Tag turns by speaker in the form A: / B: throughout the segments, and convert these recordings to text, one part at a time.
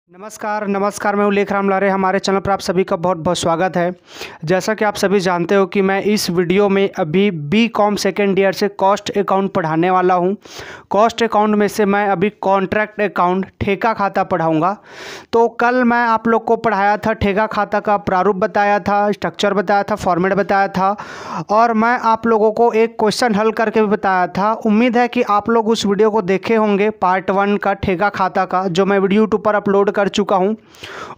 A: नमस्कार नमस्कार, मैं उल्लेख राम लारे। हमारे चैनल पर आप सभी का बहुत बहुत स्वागत है। जैसा कि आप सभी जानते हो कि मैं इस वीडियो में अभी बीकॉम सेकेंड ईयर से कॉस्ट अकाउंट पढ़ाने वाला हूं। कॉस्ट अकाउंट में से मैं अभी कॉन्ट्रैक्ट अकाउंट ठेका खाता पढ़ाऊंगा। तो कल मैं आप लोग को पढ़ाया था, ठेका खाता का प्रारूप बताया था, स्ट्रक्चर बताया था, फॉर्मेट बताया था और मैं आप लोगों को एक क्वेश्चन हल करके भी बताया था। उम्मीद है कि आप लोग उस वीडियो को देखे होंगे, पार्ट 1 का ठेका खाता का, जो मैं वीडियो यूट्यूब पर अपलोड कर चुका हूं।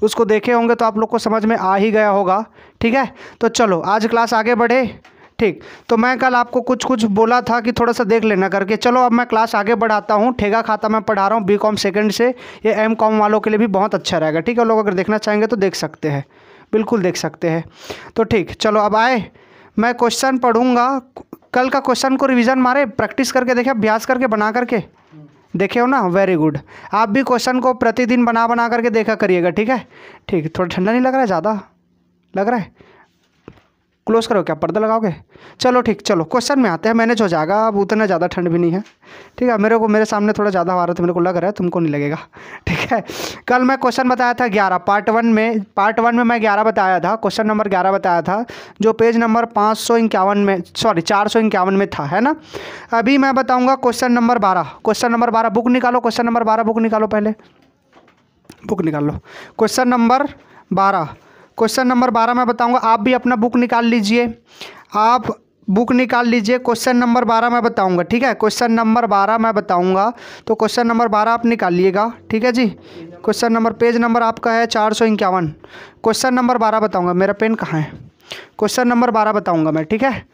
A: उसको देखे होंगे तो आप लोग को समझ में आ ही गया होगा। ठीक है, तो चलो आज क्लास आगे बढ़े। ठीक, तो मैं कल आपको कुछ बोला था कि थोड़ा सा देख लेना करके। चलो अब मैं क्लास आगे बढ़ाता हूं। ठेका खाता मैं पढ़ा रहा हूं बीकॉम सेकंड से। ये एम कॉम वालों के लिए भी बहुत अच्छा रहेगा। ठीक है, लोग अगर देखना चाहेंगे तो देख सकते हैं, बिल्कुल देख सकते हैं। तो ठीक, चलो अब आए, मैं क्वेश्चन पढ़ूंगा। कल का क्वेश्चन को रिवीजन मारे, प्रैक्टिस करके देखे, अभ्यास करके, बना करके देखे हो ना। Very good. आप भी क्वेश्चन को प्रतिदिन बना करके देखा करिएगा। ठीक है, ठीक। थोड़ा ठंडा नहीं लग रहा है? ज़्यादा लग रहा है? क्लोज करो, क्या पर्दा लगाओगे? चलो ठीक, चलो क्वेश्चन में आते हैं। मैनेज हो जाएगा, अब उतना ज़्यादा ठंड भी नहीं है। ठीक है, मेरे सामने थोड़ा ज़्यादा हवा रहा है तो मेरे को लग रहा है, तुमको नहीं लगेगा। ठीक है, कल मैं क्वेश्चन बताया था 11, पार्ट वन में मैं 11 बताया था, क्वेश्चन नंबर 11 बताया था, जो पेज नंबर 551 में, सॉरी 451 में था, है ना। अभी मैं बताऊँगा question number 12। Question number 12 book निकालो, क्वेश्चन नंबर 12 बुक निकालो, पहले बुक निकाल लो। क्वेश्चन नंबर 12 मैं बताऊंगा, आप भी अपना बुक निकाल लीजिए। आप बुक निकाल लीजिए, क्वेश्चन नंबर 12 मैं बताऊंगा। ठीक है, क्वेश्चन नंबर 12 मैं बताऊंगा, तो क्वेश्चन नंबर 12 आप निकालिएगा। ठीक है जी, क्वेश्चन नंबर, पेज नंबर आपका है 451। क्वेश्चन नंबर 12 बताऊंगा। मेरा पेन कहाँ है? क्वेश्चन नंबर 12 बताऊंगा मैं। ठीक है,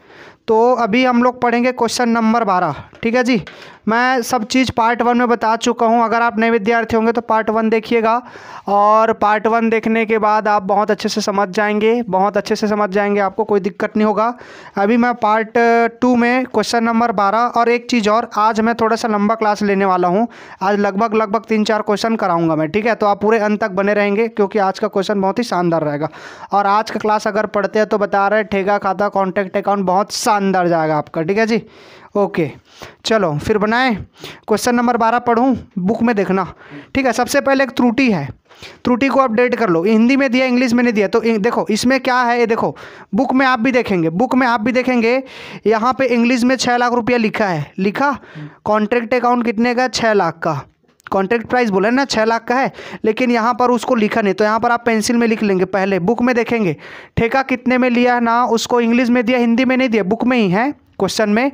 A: तो अभी हम लोग पढ़ेंगे क्वेश्चन नंबर 12। ठीक है जी, मैं सब चीज़ पार्ट 1 में बता चुका हूं। अगर आप नए विद्यार्थी होंगे तो पार्ट 1 देखिएगा, और पार्ट 1 देखने के बाद आप बहुत अच्छे से समझ जाएंगे, आपको कोई दिक्कत नहीं होगा। अभी मैं पार्ट 2 में क्वेश्चन नंबर 12, और एक चीज़ और, आज मैं थोड़ा सा लंबा क्लास लेने वाला हूँ। आज लगभग 3-4 क्वेश्चन कराऊंगा मैं। ठीक है, तो आप पूरे अंत तक बने रहेंगे, क्योंकि आज का क्वेश्चन बहुत ही शानदार रहेगा। और आज का क्लास अगर पढ़ते हैं तो बता रहे, ठेका खाता कॉन्ट्रैक्ट अकाउंट बहुत शानदार जाएगा आपका। ठीक है जी, ओके। चलो फिर बनाएं। क्वेश्चन नंबर 12 पढ़ूं, बुक में देखना। ठीक है, सबसे पहले एक त्रुटि है, त्रुटि को अपडेट कर लो। हिंदी में दिया, इंग्लिश में नहीं दिया, तो देखो इसमें क्या है, ये देखो बुक में आप भी देखेंगे, यहाँ पे इंग्लिश में 6 लाख रुपया लिखा है। लिखा कॉन्ट्रैक्ट अकाउंट कितने का? 6 लाख का। कॉन्ट्रैक्ट प्राइस बोला ना 6 लाख का है, लेकिन यहाँ पर उसको लिखा नहीं, तो यहाँ पर आप पेंसिल में लिख लेंगे। पहले बुक में देखेंगे ठेका कितने में लिया ना, उसको इंग्लिश में दिया, हिंदी में नहीं दिया, बुक में ही है क्वेश्चन में।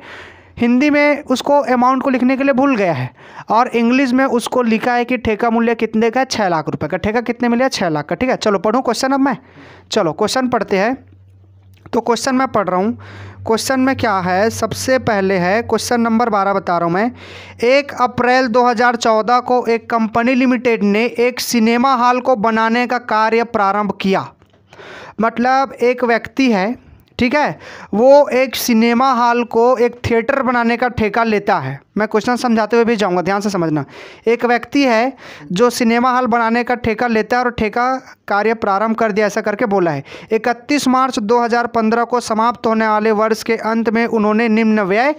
A: हिंदी में उसको अमाउंट को लिखने के लिए भूल गया है, और इंग्लिश में उसको लिखा है कि ठेका मूल्य कितने का है? 6 लाख रुपए का। ठेका कितने में लिया? 6 लाख का। ठीक है, चलो पढ़ूँ क्वेश्चन अब मैं। चलो क्वेश्चन पढ़ते हैं। तो क्वेश्चन मैं पढ़ रहा हूँ। क्वेश्चन में क्या है, सबसे पहले है क्वेश्चन नंबर 12 बता रहा हूँ मैं। 1 अप्रैल 2014 को एक कंपनी लिमिटेड ने एक सिनेमा हॉल को बनाने का कार्य प्रारंभ किया। मतलब एक व्यक्ति है, ठीक है, वो एक सिनेमा हॉल को एक थिएटर बनाने का ठेका लेता है। मैं क्वेश्चन समझाते हुए भी जाऊंगा, ध्यान से समझना। एक व्यक्ति है जो सिनेमा हॉल बनाने का ठेका लेता है और ठेका कार्य प्रारंभ कर दिया, ऐसा करके बोला है। 31 मार्च 2015 को समाप्त होने वाले वर्ष के अंत में उन्होंने निम्न व्यय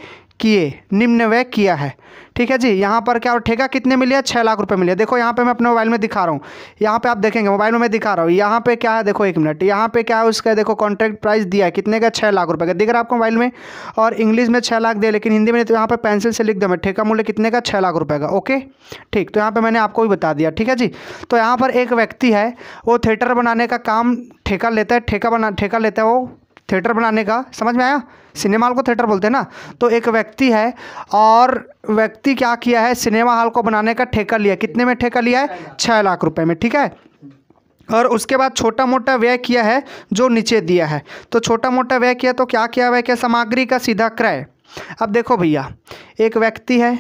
A: किया है। ठीक है जी, यहाँ पर क्या, और ठेका कितने में लिया? 6 लाख रुपए में लिया। देखो यहाँ पे मैं अपने मोबाइल में दिखा रहा हूँ, यहाँ पे आप देखेंगे, मोबाइल में मैं दिखा रहा हूँ। यहाँ पे क्या है, देखो 1 मिनट, यहाँ पे क्या है उसका, देखो कॉन्ट्रैक्ट प्राइस दिया है कितने का? 6 लाख रुपए का। दिख रहा है आपको मोबाइल में, और इंग्लिश में 6 लाख दिया, लेकिन हिंदी में। तो यहाँ पे पेंसिल से लिख दो मैं, ठेका मूल्य कितने का? 6 लाख रुपए का। ओके ठीक, तो यहाँ पे मैंने आपको भी बता दिया। ठीक है जी, तो यहाँ पर एक व्यक्ति है, वो थिएटर बनाने का काम ठेका लेता है, ठेका लेता है वो थिएटर बनाने का। समझ में आया? सिनेमा हॉल को थिएटर बोलते हैं ना। तो एक व्यक्ति है, और व्यक्ति क्या किया है, सिनेमा हॉल को बनाने का ठेका लिया। कितने में ठेका लिया है? 6 लाख रुपए में। ठीक है, और उसके बाद छोटा मोटा व्यय किया है जो नीचे दिया है। तो छोटा मोटा व्यय किया, तो क्या किया व्यय? क्या? सामग्री का सीधा क्रय। अब देखो भैया, एक व्यक्ति है,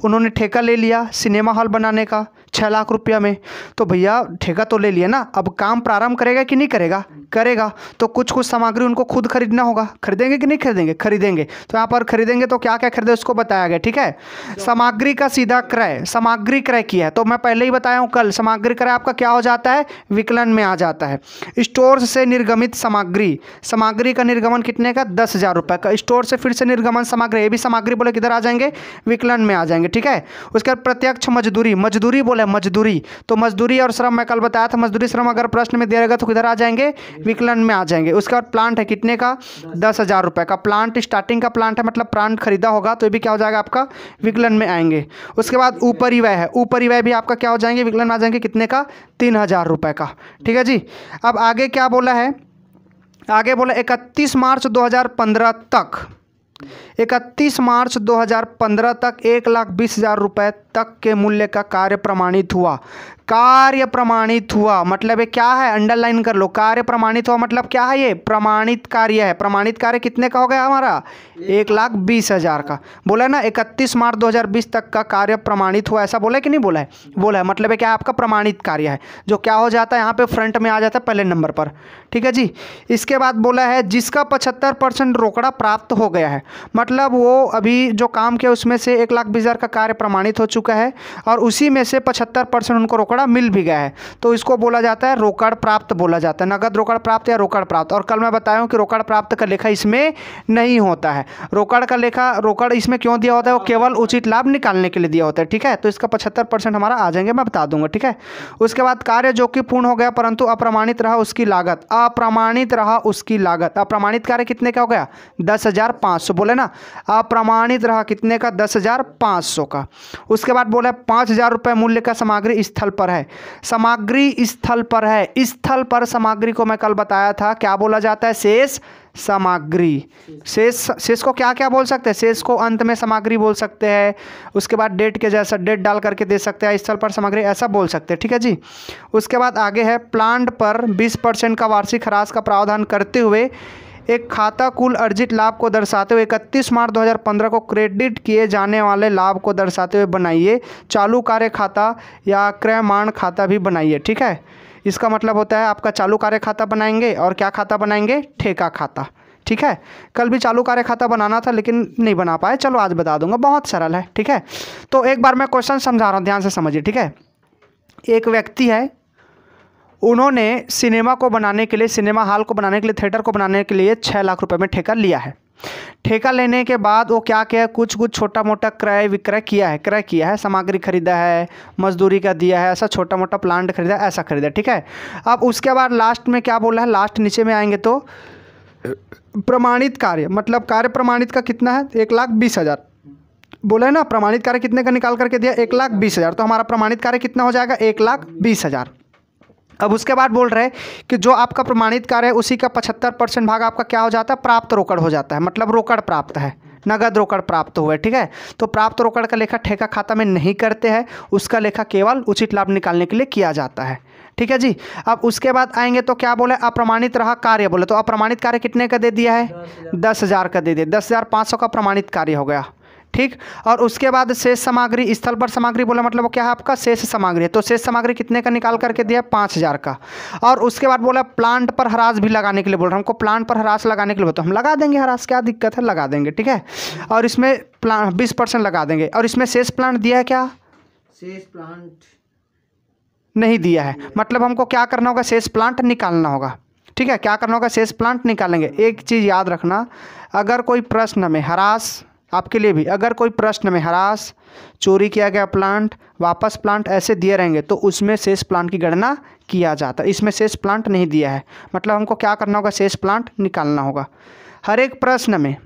A: उन्होंने ठेका ले लिया सिनेमा हॉल बनाने का 6 लाख रुपया में। तो भैया ठेका तो ले लिया ना, अब काम प्रारंभ करेगा कि नहीं करेगा? करेगा। तो कुछ सामग्री उनको खुद खरीदना होगा। खरीदेंगे कि नहीं खरीदेंगे? खरीदेंगे। तो यहाँ पर खरीदेंगे तो क्या क्या खरीदे उसको बताया गया। ठीक है, सामग्री का सीधा क्रय, सामग्री क्रय किया है। तो मैं पहले ही बताया हूँ कल, सामग्री क्रय आपका क्या हो जाता है? विकलन में आ जाता है। स्टोर से निर्गमित सामग्री का निर्गमन कितने का? 10,000 रुपये का। स्टोर से फिर से निर्गमन सामग्री, ये भी सामग्री बोले किधर आ जाएंगे? विकलन में आ जाएंगे। ठीक है, उसके बाद प्रत्यक्ष मजदूरी बोले है मजदूरी, तो मजदूरी और श्रम मैं कल बताया था, मजदूरी श्रम अगर प्रश्न में दिया रहेगा तो किधर आ जाएंगे, विकलन में आ जाएंगे। उसके बाद प्लांट है कितने का, 10,000 रुपये का प्लांट, स्टार्टिंग का प्लांट है मतलब प्लांट खरीदा होगा तो ये भी क्या हो जाएगा आपका, विकलन में आएंगे। उसके बाद ऊपरी व्यय है, ऊपरी व्यय भी आपका क्या हो जाएंगे, विकलन में आ जाएंगे, कितने का, 3,000 रुपये का। ठीक है जी। अब आगे क्या बोला है, आगे बोला 31 मार्च 2015 तक, 31 मार्च 2015 तक 1,20,000 रुपये तक के मूल्य का कार्य प्रमाणित हुआ। कार्य प्रमाणित हुआ मतलब ये क्या है, अंडरलाइन कर लो, कार्य प्रमाणित हुआ मतलब क्या है, ये प्रमाणित कार्य है। प्रमाणित कार्य कितने का हो गया हमारा, 1,20,000 का। बोला ना 31 मार्च 2020 तक का कार्य प्रमाणित हुआ, ऐसा बोला है कि नहीं बोला है, बोला है। मतलब ये क्या है, आपका प्रमाणित कार्य है, जो क्या हो जाता है यहाँ पे फ्रंट में आ जाता है पहले नंबर पर। ठीक है जी। इसके बाद बोला है जिसका 75% रोकड़ा प्राप्त हो गया है, मतलब वो अभी जो काम किया उसमें से 1,20,000 का कार्य प्रमाणित हो चुका है और उसी में से 75% उनको रोकड़ा मिल भी गया है, तो इसको बोला जाता है रोकड़ प्राप्त बोला जाता है, नगद रोकड़ प्राप्त या रोकड़ प्राप्त। और कल मैं बताया हूं कि रोकड़ प्राप्त का लेखा इसमें नहीं होता है। रोकड़ का लेखा, रोकड़ इसमें क्यों दिया होता है, वो केवल उचित लाभ निकालने के लिए दिया होता है। ठीक है, तो इसका 75% हमारा आ जाएंगे, मैं बता दूंगा। ठीक है। उसके बाद कार्य जो कि पूर्ण हो गया परंतु अप्रमाणित रहा उसकी लागत, अप्रमाणित रहा उसकी लागत। अप्रमाणित कार्य कितने का हो गया, 10,500, बोले ना, अप्रमाणित रहा कितने का, 10,500 का। उसके बाद बोला 5,000 रुपये मूल्य का सामग्री स्थल पर है, सामग्री स्थल पर है, स्थल पर सामग्री को मैं कल बताया था क्या बोला जाता है, शेष सामग्री। शेष को क्या क्या बोल सकते हैं, शेष को अंत में सामग्री बोल सकते हैं। उसके बाद डेट के जैसा डेट डाल करके दे सकते हैं, स्थल पर सामग्री ऐसा बोल सकते हैं। ठीक है जी। उसके बाद आगे है प्लांट पर 20% का वार्षिक ह्रास का प्रावधान करते हुए एक खाता कुल अर्जित लाभ को दर्शाते हुए 31 मार्च 2015 को क्रेडिट किए जाने वाले लाभ को दर्शाते हुए बनाइए चालू कार्य खाता या क्रयमाण खाता भी बनाइए। ठीक है, इसका मतलब होता है आपका चालू कार्य खाता बनाएंगे और क्या खाता बनाएंगे, ठेका खाता। ठीक है, कल भी चालू कार्य खाता बनाना था लेकिन नहीं बना पाए, चलो आज बता दूंगा, बहुत सरल है। ठीक है, तो एक बार मैं क्वेश्चन समझा रहा हूँ, ध्यान से समझिए। ठीक है, एक व्यक्ति है, उन्होंने सिनेमा को बनाने के लिए, सिनेमा हॉल को बनाने के लिए, थिएटर को बनाने के लिए 6 लाख रुपए में ठेका लिया है। ठेका लेने के बाद वो क्या किया, कुछ छोटा मोटा क्रय विक्रय किया है, क्रय किया है, सामग्री खरीदा है, मजदूरी का दिया है, ऐसा छोटा मोटा प्लांट खरीदा, ऐसा खरीदा। ठीक है, अब उसके बाद लास्ट में क्या बोला है, लास्ट नीचे में आएंगे तो प्रमाणित कार्य, मतलब कार्य प्रमाणित का कितना है, 1,20,000 बोला है ना। प्रमाणित कार्य कितने का निकाल करके दिया, 1,20,000, तो हमारा प्रमाणित कार्य कितना हो जाएगा, 1,20,000। अब उसके बाद बोल रहे हैं कि जो आपका प्रमाणित कार्य है उसी का 75% भाग आपका क्या हो जाता है, प्राप्त रोकड़ हो जाता है, मतलब रोकड़ प्राप्त है, नगद रोकड़ प्राप्त हुआ है। ठीक है, तो प्राप्त रोकड़ का लेखा ठेका खाता में नहीं करते हैं, उसका लेखा केवल उचित लाभ निकालने के लिए किया जाता है। ठीक है जी। अब उसके बाद आएंगे तो क्या बोले, अप्रमाणित रहा कार्य, बोले तो अप्रमाणित कार्य कितने का दे दिया है, 10,000 का दे दिया, 10,500 का प्रमाणित कार्य हो गया। ठीक, और उसके बाद शेष सामग्री, स्थल पर सामग्री बोला मतलब वो क्या है आपका, शेष सामग्री है, तो शेष सामग्री कितने का निकाल करके दिया, 5,000 का। और उसके बाद बोला प्लांट पर ह्रास भी लगाने के लिए बोल रहा हूँ, हमको प्लांट पर ह्रास लगाने के लिए, तो हम लगा देंगे ह्रास, क्या दिक्कत है, लगा देंगे। ठीक है, और इसमें 20% लगा देंगे। और इसमें शेष प्लांट दिया है क्या,
B: शेष प्लांट
A: नहीं दिया है, मतलब हमको क्या करना होगा, शेष प्लांट निकालना होगा। ठीक है, क्या करना होगा, शेष प्लांट निकालेंगे। एक चीज़ याद रखना, अगर कोई प्रश्न में ह्रास, आपके लिए भी, अगर कोई प्रश्न में ह्रास, चोरी किया गया प्लांट, वापस प्लांट ऐसे दिए रहेंगे तो उसमें शेष प्लांट की गणना किया जाता है। इसमें शेष प्लांट नहीं दिया है, मतलब हमको क्या करना होगा, शेष प्लांट निकालना होगा। हर एक प्रश्न में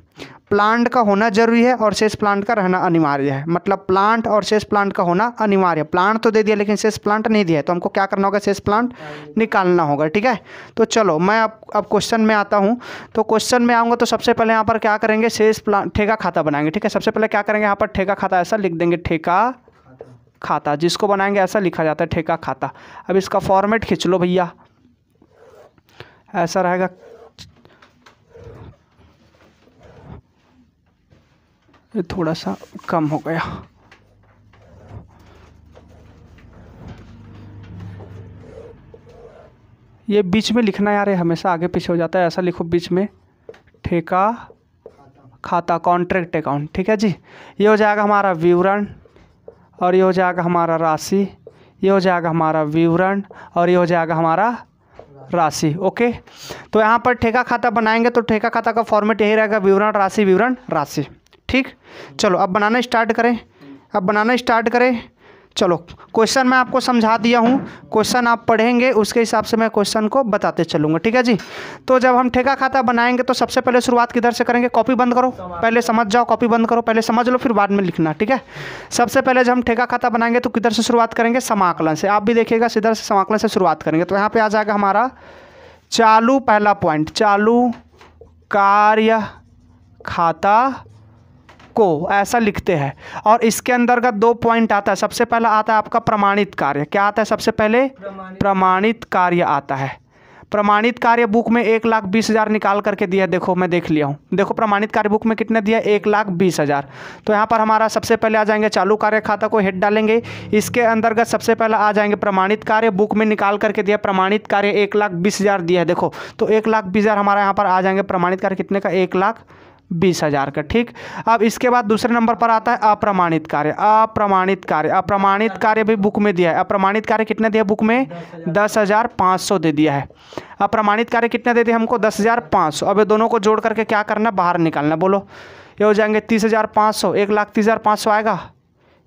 A: प्लांट का होना जरूरी है और शेष प्लांट का रहना अनिवार्य है, मतलब प्लांट और शेष प्लांट का होना अनिवार्य है। प्लांट तो दे दिया लेकिन शेष प्लांट नहीं दिया है, तो हमको क्या करना होगा, शेष प्लांट निकालना होगा। ठीक है, तो चलो मैं अब क्वेश्चन में आता हूँ। तो क्वेश्चन में आऊँगा तो सबसे पहले यहाँ पर क्या करेंगे, शेष प्लांट ठेका खाता बनाएंगे। ठीक है, सबसे पहले क्या करेंगे, यहाँ पर ठेका खाता ऐसा लिख देंगे, ठेका खाता, जिसको बनाएंगे ऐसा लिखा जाता है, ठेका खाता। अब इसका फॉर्मेट खींच लो भैया, ऐसा रहेगा, ये थोड़ा सा कम हो गया। ये बीच में लिखना यार, ये हमेशा आगे पीछे हो जाता है, ऐसा लिखो बीच में, ठेका खाता, कॉन्ट्रैक्ट अकाउंट। ठीक है जी, ये हो जाएगा हमारा विवरण, और ये हो जाएगा हमारा राशि, ये हो जाएगा हमारा विवरण, और ये हो जाएगा हमारा राशि। ओके, तो यहाँ पर ठेका खाता बनाएंगे तो ठेका खाता का फॉर्मेट यही रहेगा, विवरण राशि, विवरण राशि। ठीक, चलो अब बनाना स्टार्ट करें, अब बनाना स्टार्ट करें। चलो क्वेश्चन मैं आपको समझा दिया हूँ, क्वेश्चन आप पढ़ेंगे उसके हिसाब से मैं क्वेश्चन को बताते चलूँगा, ठीक है जी। तो जब हम ठेका खाता बनाएंगे तो सबसे पहले शुरुआत किधर से करेंगे, कॉपी बंद करो, पहले समझ जाओ, कॉपी बंद करो, पहले समझ लो फिर बाद में लिखना, ठीक है। सबसे पहले जब हम ठेका खाता बनाएंगे तो किधर से शुरुआत करेंगे, समाकलन से। आप भी देखिएगा सीधर से समाकलन से शुरुआत करेंगे। तो यहाँ पर आ जाएगा हमारा चालू, पहला पॉइंट, चालू कार्य खाता को ऐसा लिखते हैं और इसके अंतर्गत 2 पॉइंट आता है। सबसे पहला आता है आपका प्रमाणित कार्य। क्या आता है सबसे पहले, प्रमाणित कार्य आता है। प्रमाणित कार्य बुक में 1,20,000 निकाल करके दिया है, देखो मैं देख लिया हूँ। देखो प्रमाणित कार्य बुक में कितने दिया, 1,20,000। तो यहाँ पर हमारा सबसे पहले आ जाएंगे चालू कार्य खाता को हेड डालेंगे, इसके अंतर्गत सबसे पहले आ जाएंगे प्रमाणित कार्य, बुक में निकाल करके दिया प्रमाणित कार्य 1,20,000 दिया है, देखो तो 1,20,000 हमारा यहाँ पर आ जाएंगे प्रमाणित कार्य कितने का, 1,20,000 का, ठीक। अब इसके बाद दूसरे नंबर पर आता है अप्रमाणित कार्य। अप्रमाणित कार्य, अप्रमाणित कार्य भी बुक में दिया है। अप्रमाणित कार्य कितने दिया बुक में, 10,500 दे दिया है। अप्रमाणित कार्य कितने दे दिए हमको, 10,500। अब ये दोनों को जोड़ करके क्या करना, बाहर निकालना। बोलो, ये हो जाएंगे 30,500, 1,30,500 आएगा,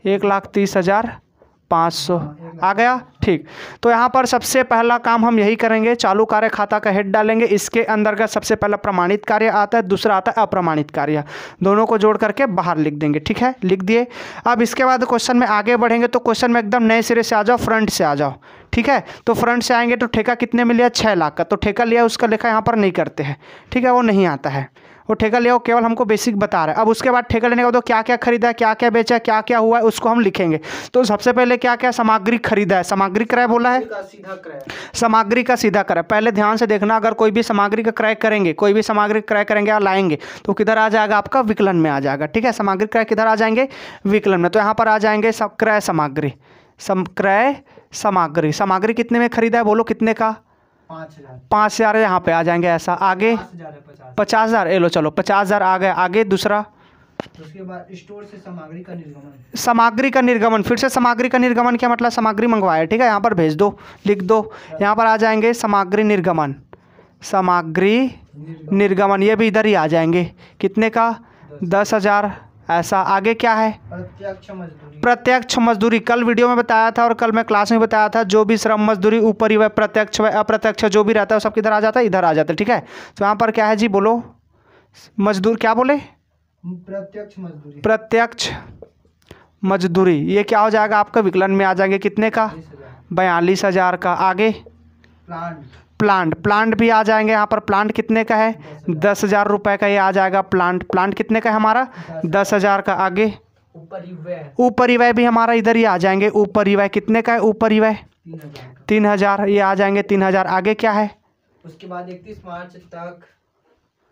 A: 1,30,500 आ गया, ठीक। तो यहाँ पर सबसे पहला काम हम यही करेंगे, चालू कार्य खाता का हेड डालेंगे, इसके अंतर्गत सबसे पहला प्रमाणित कार्य आता है, दूसरा आता है अप्रमाणित कार्य, दोनों को जोड़ करके बाहर लिख देंगे, ठीक है, लिख दिए। अब इसके बाद क्वेश्चन में आगे बढ़ेंगे तो क्वेश्चन में एकदम नए सिरे से आ जाओ, फ्रंट से आ जाओ, ठीक है। तो फ्रंट से आएंगे तो ठेका कितने में लिया, 6 लाख का। तो ठेका लिया उसका लेखा यहाँ पर नहीं करते हैं, ठीक है, वो नहीं आता है, वो ठेका लिया, वो केवल हमको बेसिक बता रहा है। अब उसके बाद ठेका लेने के बाद तो क्या क्या खरीदा है, क्या क्या बेचा है, क्या क्या हुआ है, उसको हम लिखेंगे। तो सबसे पहले क्या क्या सामग्री खरीदा है, सामग्री क्रय बोला है, सामग्री का सीधा क्रय। पहले ध्यान से देखना, अगर कोई भी सामग्री का क्रय करेंगे, कोई भी सामग्री क्रय करेंगे या लाएंगे तो किधर आ जाएगा आपका, विकलन में आ जाएगा, ठीक है। सामग्री क्रय किधर आ जाएंगे, विकलन में। तो यहाँ पर आ जाएंगे क्रय सामग्री, क्रय सामग्री। सामग्री कितने में खरीदा है, बोलो कितने का, 5,000 यहाँ पे आ जाएंगे। ऐसा आगे 50,000, लो चलो 50,000 आ गए। आगे दूसरा,
B: उसके बाद स्टोर से सामग्री का निर्गमन।
A: सामग्री का निर्गमन, फिर से सामग्री का निर्गमन क्या मतलब, सामग्री मंगवाया, ठीक है, यहाँ पर भेज दो, लिख दो। यहाँ पर आ जाएंगे सामग्री निर्गमन, सामग्री निर्गमन, ये भी इधर ही आ जाएंगे, कितने का, 10,000। ऐसा आगे क्या है,
B: प्रत्यक्ष मजदूरी।
A: प्रत्यक्ष मजदूरी, कल वीडियो में बताया था और कल मैं क्लास में बताया था, जो भी श्रम मजदूरी ऊपरी व प्रत्यक्ष व अप्रत्यक्ष जो भी रहता है वो सब किधर आ जाता है, इधर आ जाता है, ठीक है। तो यहाँ पर क्या है जी, बोलो मजदूर, क्या बोले,
B: प्रत्यक्ष मजदूरी,
A: प्रत्यक्ष मजदूरी, ये क्या हो जाएगा आपका, विकलन में आ जाएंगे, कितने का, 42,000 का। आगे
B: प्लांट,
A: प्लांट, प्लांट भी आ जाएंगे यहाँ पर। प्लांट कितने का है, 10,000 रुपये का, ये आ जाएगा प्लांट। प्लांट कितने का है हमारा, 10,000 का। आगे ऊपरी व्यय भी हमारा इधर ही आ जाएंगे। ऊपरी व्यय कितने का है, ऊपरी व्यय 3,000, ये आ जाएंगे 3,000। आगे क्या है,
B: उसके बाद 31 मार्च तक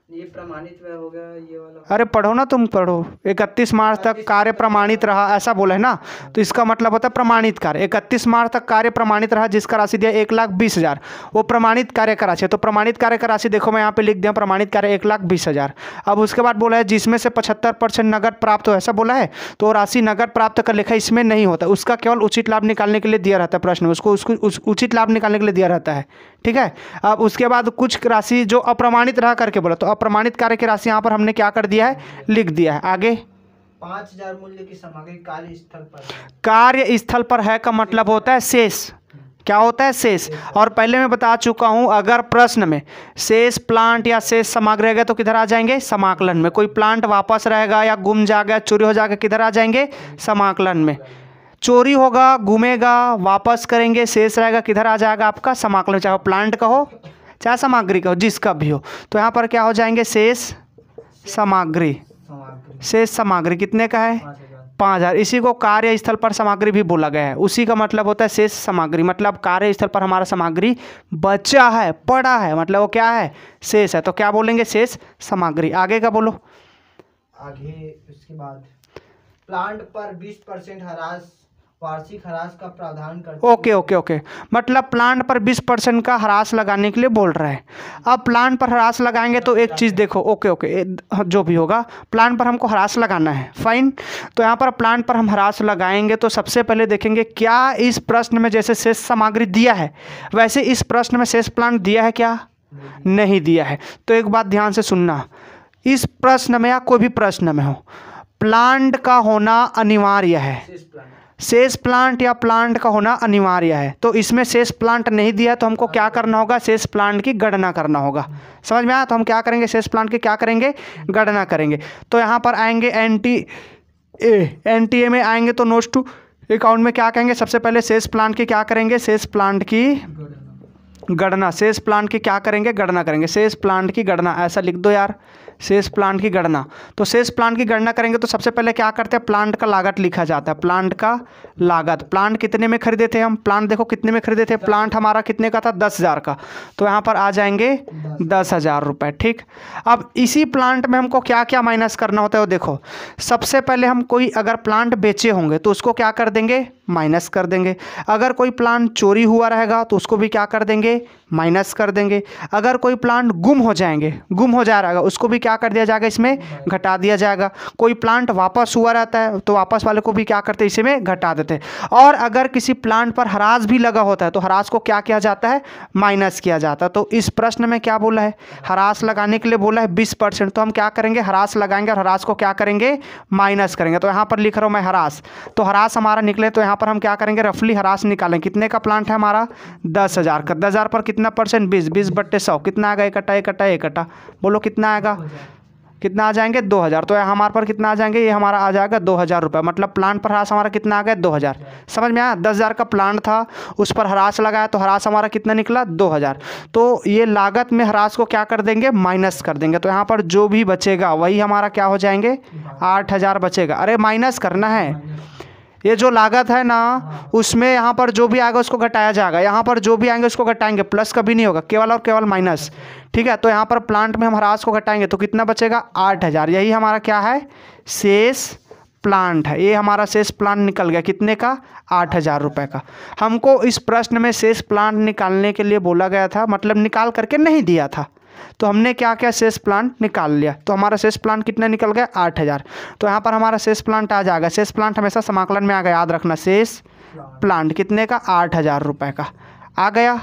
B: ये प्रमाणित व्यय हो गया, ये वाला।
A: अरे पढ़ो ना, तुम पढ़ो। 31 मार्च तक कार्य प्रमाणित रहा, ऐसा बोला है ना, तो इसका मतलब होता है प्रमाणित कार्य। 31 मार्च तक कार्य प्रमाणित रहा, जिसका राशि दिया 1,20,000, वो प्रमाणित कार्य का राशि है। तो प्रमाणित कार्य का राशि देखो मैं यहाँ पे लिख दिया, प्रमाणित कार्य 1,20,000। अब उसके बाद बोला है जिसमें से 75% नगद प्राप्त हो, ऐसा बोला है। तो राशि नगद प्राप्त कर लेखा इसमें नहीं होता, उसका केवल उचित लाभ निकालने के लिए दिया रहता है प्रश्न में, उसको उचित लाभ निकालने के लिए दिया रहता है, ठीक है। अब उसके बाद कुछ राशि जो अप्रमाणित रहा करके बोला, तो अप्रमाणित कार्य की राशि यहाँ पर हमने क्या कर दिया है, लिख दिया है। आगे
B: 5,000 मूल्य की सामग्री कार्यस्थल पर है।
A: कार्यस्थल पर है का मतलब होता है शेष। क्या होता है, शेष। और पहले मैं बता चुका हूं, अगर प्रश्न में शेष प्लांट या शेष सामग्री रहेगा तो किधर आ जाएंगे, समाकलन में। कोई प्लांट वापस रहेगा या गुम जाएगा, चोरी हो जाएगा, किधर आ जाएंगे, समाकलन में। चोरी होगा, घूमेगा, वापस करेंगे, शेष रहेगा, किधर आ जाएगा आपका, समाकलन। चाहे प्लांट का हो चाहे सामग्री का हो, जिसका भी हो। तो यहाँ पर क्या हो जाएंगे, शेष सामग्री। शेष सामग्री कितने का है, 5,000। इसी को कार्यस्थल पर सामग्री भी बोला गया है। उसी का मतलब होता है शेष सामग्री, मतलब कार्यस्थल पर हमारा सामग्री बचा है, पड़ा है, मतलब वो क्या है, शेष है। तो क्या बोलेंगे, शेष सामग्री। आगे का बोलो।
B: आगे उसके बाद प्लांट पर 20% ह्रास, वार्षिक ह्रास का प्रावधान करते।
A: ओके, मतलब प्लांट पर 20% का ह्रास लगाने के लिए बोल रहे हैं। अब प्लांट पर ह्रास लगाएंगे तो एक चीज़ देखो, ओके, जो भी होगा प्लांट पर हमको ह्रास लगाना है, फाइन। तो यहाँ पर प्लांट पर हम ह्रास लगाएंगे तो सबसे पहले देखेंगे क्या इस प्रश्न में जैसे शेष सामग्री दिया है वैसे इस प्रश्न में शेष प्लांट दिया है क्या, नहीं दिया है। तो एक बात ध्यान से सुनना, इस प्रश्न में या कोई भी प्रश्न में हो, प्लांट का होना अनिवार्य है। शेष प्लांट या प्लांट का होना अनिवार्य है। तो इसमें शेष प्लांट नहीं दिया तो हमको क्या करना होगा, शेष प्लांट की गणना करना होगा। समझ में आया? तो हम क्या करेंगे, शेष प्लांट की क्या करेंगे, गणना करेंगे। तो यहाँ पर आएंगे एनटीए में आएंगे तो नोट्स टू अकाउंट में क्या कहेंगे, सबसे पहले शेष प्लांट की क्या करेंगे, शेष प्लांट की गणना। शेष प्लांट की क्या करेंगे, गणना करेंगे। शेष प्लांट की गणना ऐसा लिख दो यार, शेष प्लांट की गणना। तो शेष प्लांट की गणना करेंगे तो सबसे पहले क्या करते हैं, प्लांट का लागत लिखा जाता है। प्लांट का लागत, प्लांट कितने में खरीदे थे हम, प्लांट देखो कितने में खरीदे थे, प्लांट हमारा कितने का था, 10,000 का। तो यहाँ पर आ जाएंगे 10,000 रुपये। ठीक, अब इसी प्लांट में हमको क्या क्या माइनस करना होता है वो देखो। सबसे पहले हम कोई अगर प्लांट बेचे होंगे तो उसको क्या कर देंगे, माइनस कर देंगे। अगर कोई प्लांट चोरी हुआ रहेगा तो उसको भी क्या कर देंगे, माइनस कर देंगे। अगर कोई प्लांट गुम हो जाएंगे, गुम हो जा रहेगा, उसको भी क्या कर दिया जाएगा, इसमें घटा दिया जाएगा। कोई प्लांट वापस हुआ रहता है तो वापस वाले को भी क्या करते हैं, इसमें घटा देते हैं। और अगर किसी प्लांट पर हरास भी लगा होता है तो हरास को क्या किया जाता है, माइनस किया जाता है। तो इस प्रश्न में क्या बोला है, हरास लगाने के लिए बोला है 20%। तो हम क्या करेंगे, हरास लगाएंगे और हरास को क्या करेंगे, माइनस करेंगे। तो यहाँ पर लिख रहा हूँ मैं हरास, तो हरास हमारा निकले तो यहाँ पर हम क्या करेंगे, रफली हरास निकालें। कितने का प्लांट है हमारा, 10,000 का। 10,000 पर कितना परसेंट, 20/100 कितना आएगा, इकट्ठा बोलो कितना आएगा, कितना आ जाएंगे, 2,000। तो हमारे पर कितना आ जाएंगे, ये हमारा आ जाएगा 2,000 रुपये। मतलब प्लांट पर हरास हमारा कितना आ गया, 2,000। समझ में आया? 10,000 का प्लांट था, उस पर हरास लगाया तो हरास हमारा कितना निकला, 2,000। तो ये लागत में हरास को क्या कर देंगे, माइनस कर देंगे। तो यहाँ पर जो भी बचेगा वही हमारा क्या हो जाएंगे, 8,000 बचेगा। अरे माइनस करना है, ये जो लागत है ना उसमें यहाँ पर जो भी आएगा उसको घटाया जाएगा, यहाँ पर जो भी आएंगे उसको घटाएंगे, प्लस कभी नहीं होगा, केवल और केवल माइनस। ठीक है, तो यहाँ पर प्लांट में हम हरास को घटाएंगे तो कितना बचेगा, 8,000। यही हमारा क्या है, शेष प्लांट है। ये हमारा शेष प्लांट निकल गया कितने का, 8,000 रुपये का। हमको इस प्रश्न में शेष प्लांट निकालने के लिए बोला गया था, मतलब निकाल करके नहीं दिया था। तो हमने क्या किया, शेष प्लांट निकाल लिया। तो हमारा शेष प्लांट कितना निकल गया, 8,000। तो यहाँ पर हमारा शेष प्लांट आ जाएगा। शेष प्लांट हमेशा समाकलन में आ गया, याद रखना। शेष प्लांट कितने का, 8,000 रुपये का आ गया,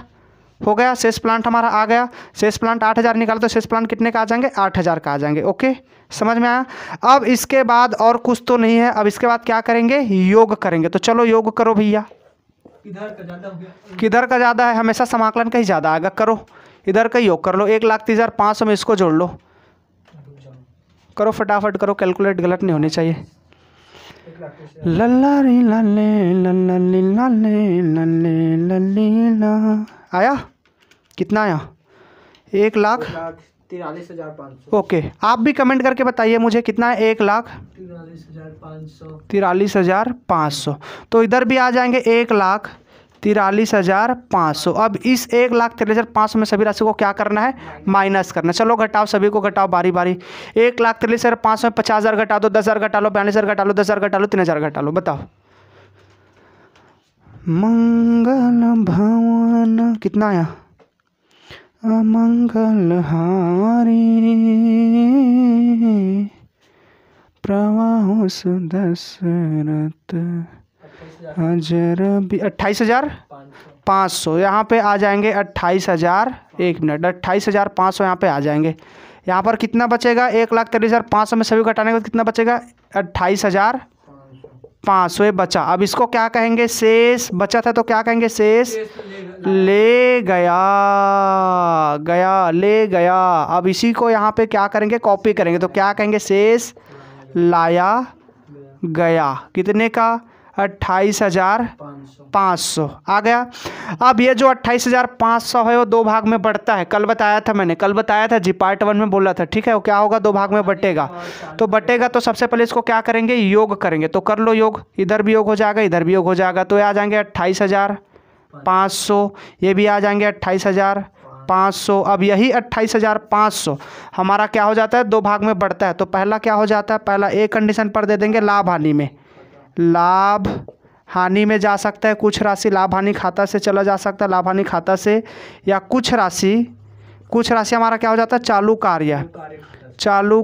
A: हो गया। शेष प्लांट हमारा आ गया। शेष प्लांट 8,000 निकाल तो शेष प्लांट कितने का आ जाएंगे, 8,000 का आ जाएंगे। ओके, समझ में आया? अब इसके बाद और कुछ तो नहीं है। अब इसके बाद क्या करेंगे, योग करेंगे। तो चलो योग करो भैया।
B: इधर का ज़्यादा हो गया,
A: किधर का ज़्यादा है, हमेशा समाकलन का ही ज़्यादा आएगा। करो, इधर का योग कर लो। 1,30,500 में इसको जोड़ लो, करो फटाफट करो, कैलकुलेट गलत नहीं होनी चाहिए। लल्ला री लल्ले लल्ले लल्ले लल्ले लल्ले। आया कितना आया,
B: 1,43,500।
A: ओके, आप भी कमेंट करके बताइए मुझे कितना है,
B: 1,43,500।
A: 43,500। तो इधर भी आ जाएंगे 1,43,500। अब इस 1,43,500 में सभी राशि को क्या करना है, माइनस करना। चलो घटाओ, सभी को घटाओ बारी बारी। 1,43,500 में 50,000 घटा दो, 10,000 घटा लो, 42,000 घटा लो, 10,000 घटा लो, 3,000 घटा लो। बताओ, मंगल भवन कितना आया, अमंगल हारी प्रवाह दशरथ अजर भी 28,500। यहाँ पे आ जाएंगे 28,000। एक मिनट, 28,500 यहाँ पे आ जाएंगे। यहाँ पर कितना बचेगा, 1,43,500 में सभी घटाने के बाद कितना बचेगा, 28,500 बचा। अब इसको क्या कहेंगे, शेष बचा था तो क्या कहेंगे, शेष ले गया, ले गया। अब इसी को यहाँ पे क्या करेंगे, कॉपी करेंगे तो क्या कहेंगे, शेष लाया गया। कितने का, 28,500 आ गया। अब ये जो 28,500 है वो दो भाग में बढ़ता है। कल बताया था मैंने, कल बताया था जी, पार्ट 1 में बोला था। ठीक है, वो क्या होगा, दो भाग में बटेगा। तो बटेगा तो सबसे पहले इसको क्या करेंगे, योग करेंगे। तो कर लो योग, इधर भी योग हो जाएगा, इधर भी योग हो जाएगा। तो ये आ जाएंगे 28,500, ये भी आ जाएंगे 28,500। अब यही 28,500 हमारा क्या हो जाता है, दो भाग में बढ़ता है। तो पहला क्या हो जाता है, पहला एक कंडीशन पर दे देंगे, लाभ हानि में। लाभ हानि में जा सकता है कुछ राशि, लाभ हानि खाता से चला जा सकता है, लाभ हानि खाता से, या कुछ राशि हमारा क्या हो जाता है, चालू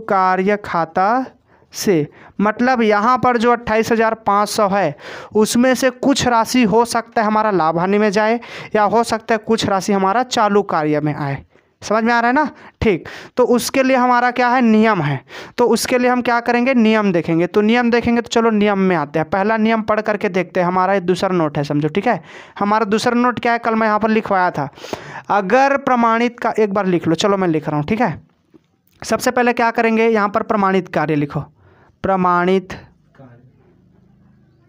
A: कार्य खाता से। मतलब यहाँ पर जो 28,500 है उसमें से कुछ राशि हो सकता है हमारा लाभ हानि में जाए, या हो सकता है कुछ राशि हमारा चालू कार्य में आए। समझ में आ रहा है ना? ठीक, तो उसके लिए हमारा क्या है, नियम है। तो उसके लिए हम क्या करेंगे, नियम देखेंगे। तो नियम देखेंगे तो चलो नियम में आते हैं। पहला नियम पढ़ करके देखते हैं। हमारा ये दूसरा नोट है, समझो, ठीक है। हमारा दूसरा नोट क्या है, कल मैं यहाँ पर लिखवाया था। अगर प्रमाणित का, एक बार लिख लो, चलो मैं लिख रहा हूँ, ठीक है। सबसे पहले क्या करेंगे, यहाँ पर प्रमाणित कार्य लिखो,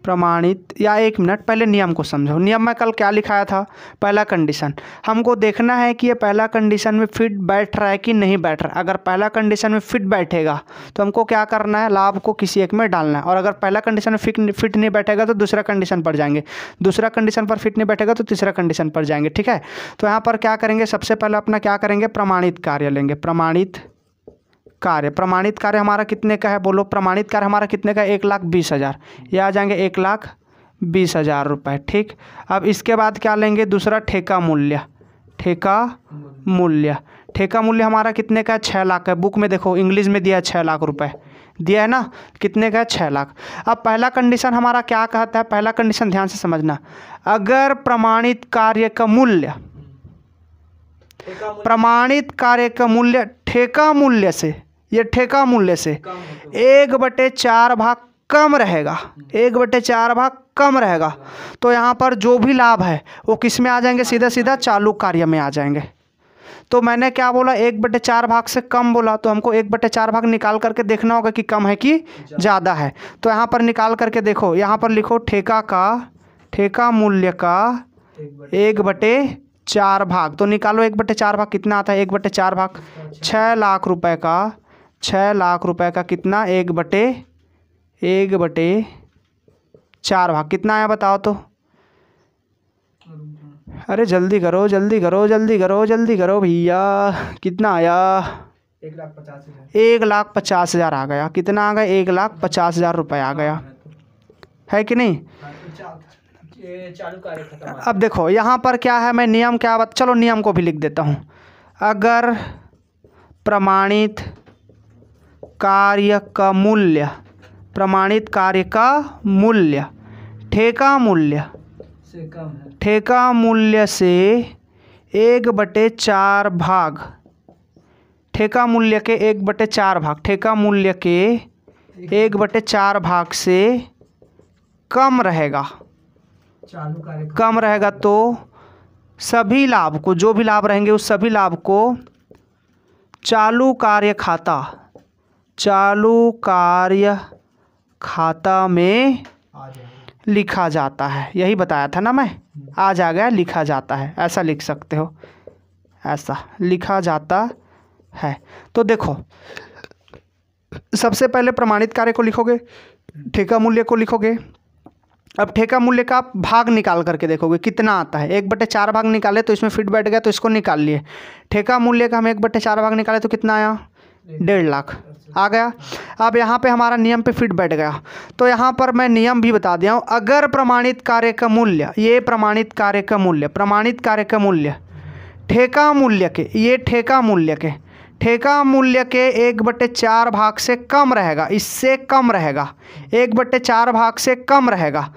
A: प्रमाणित या एक मिनट पहले नियम को समझो। नियम में कल क्या लिखाया था, पहला कंडीशन हमको देखना है कि ये पहला कंडीशन में फिट बैठ रहा है कि नहीं बैठ रहा है। अगर पहला कंडीशन में फिट बैठेगा तो हमको क्या करना है, लाभ को किसी एक में डालना है। और अगर पहला कंडीशन में फिट नहीं बैठेगा तो दूसरा कंडीशन पर जाएंगे, दूसरा कंडीशन पर फिट नहीं बैठेगा तो तीसरा कंडीशन पर जाएंगे, ठीक है। तो यहाँ पर क्या करेंगे, सबसे पहले अपना क्या करेंगे, प्रमाणित कार्य लेंगे। प्रमाणित कार्य हमारा कितने का है, बोलो। प्रमाणित कार्य हमारा कितने का है, 1,20,000। ये आ जाएंगे 1,20,000 रुपये, ठीक। अब इसके बाद क्या लेंगे, दूसरा ठेका मूल्य। ठेका मूल्य हमारा कितने का है, 6 लाख है। बुक में देखो इंग्लिश में दिया है 6 लाख रुपए दिया है ना, कितने का है, 6 लाख। अब पहला कंडीशन हमारा क्या कहता है, पहला कंडीशन ध्यान से समझना, अगर प्रमाणित कार्य का मूल्य ठेका मूल्य से, ये ठेका मूल्य से 1/4 भाग कम रहेगा, 1/4 भाग कम रहेगा, तो यहाँ पर जो भी लाभ है वो किस में आ जाएंगे, सीधा सीधा चालू कार्य में आ जाएंगे। तो मैंने क्या बोला, 1/4 भाग से कम बोला, तो हमको 1/4 भाग निकाल करके देखना होगा कि कम है कि ज़्यादा है। तो यहाँ पर निकाल करके देखो, यहाँ पर लिखो ठेका मूल्य का 1/4 भाग। तो निकालो 1/4 भाग कितना आता है, 1/4 भाग 6 लाख रुपए का, 6 लाख रुपए का कितना, 1/4 भाग कितना आया बताओ तो। अरे जल्दी करो भैया, कितना आया, 1,50,000 आ गया। कितना आ गया, 1,50,000 रुपये आ गया, है कि नहीं।
B: चालू कार्य खत्म।
A: अब देखो यहाँ पर क्या है, मैं नियम क्या चलो नियम को भी लिख देता हूँ। अगर प्रमाणित कार्य का मूल्य ठेका मूल्य से 1/4 भाग, ठेका मूल्य के 1/4 भाग, ठेका मूल्य के 1/4 भाग से कम रहेगा, तो सभी लाभ को, जो भी लाभ रहेंगे उस सभी लाभ को चालू कार्य खाता में लिखा जाता है। यही बताया था ना मैं, आज आ गया, लिखा जाता है, ऐसा लिख सकते हो, ऐसा लिखा जाता है। तो देखो सबसे पहले प्रमाणित कार्य को लिखोगे, ठेका मूल्य को लिखोगे। अब ठेका मूल्य का आप भाग निकाल करके देखोगे कितना आता है, 1/4 भाग निकाले तो इसमें फिट बैठ गया तो इसको निकाल लिए। ठेका मूल्य का हम 1/4 भाग निकाले तो कितना आया, 1.5 लाख आ गया। अब यहाँ पे हमारा नियम पे फिट बैठ गया, तो यहाँ पर मैं नियम भी बता दिया हूँ। अगर प्रमाणित कार्य का मूल्य, ये प्रमाणित कार्य का मूल्य ठेका मूल्य के 1/4 भाग से कम रहेगा, इससे कम रहेगा, 1/4 भाग से कम रहेगा,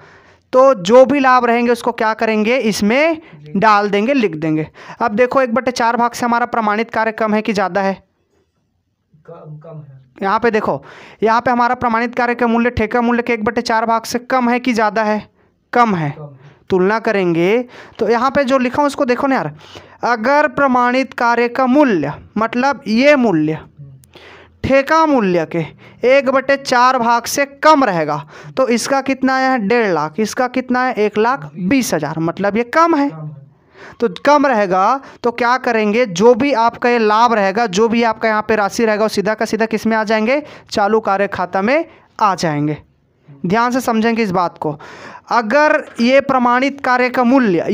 A: तो जो भी लाभ रहेंगे उसको क्या करेंगे, इसमें डाल देंगे, लिख देंगे। अब देखो 1/4 भाग से हमारा प्रमाणित कार्य कम है कि ज़्यादा है,
B: कम है।
A: यहाँ पे देखो, यहाँ पे हमारा प्रमाणित कार्य का मूल्य ठेका मूल्य के 1/4 भाग से कम है कि ज़्यादा है, कम है। तुलना करेंगे तो यहाँ पे जो लिखा हूँ उसको देखो ना यार। अगर प्रमाणित कार्य का मूल्य मतलब ये मूल्य ठेका मूल्य के 1/4 भाग से कम रहेगा, तो इसका कितना है, 1.5 लाख, इसका कितना है, 1,20,000, मतलब ये कम है। तो कम रहेगा तो क्या करेंगे, जो भी आपका ये लाभ रहेगा, जो भी आपका यहाँ पे राशि रहेगा, वो सीधा का सीधा किस में आ जाएंगे, चालू कार्य खाता में आ जाएंगे। ध्यान से समझेंगे इस बात को। अगर ये प्रमाणित कार्य का मूल्य,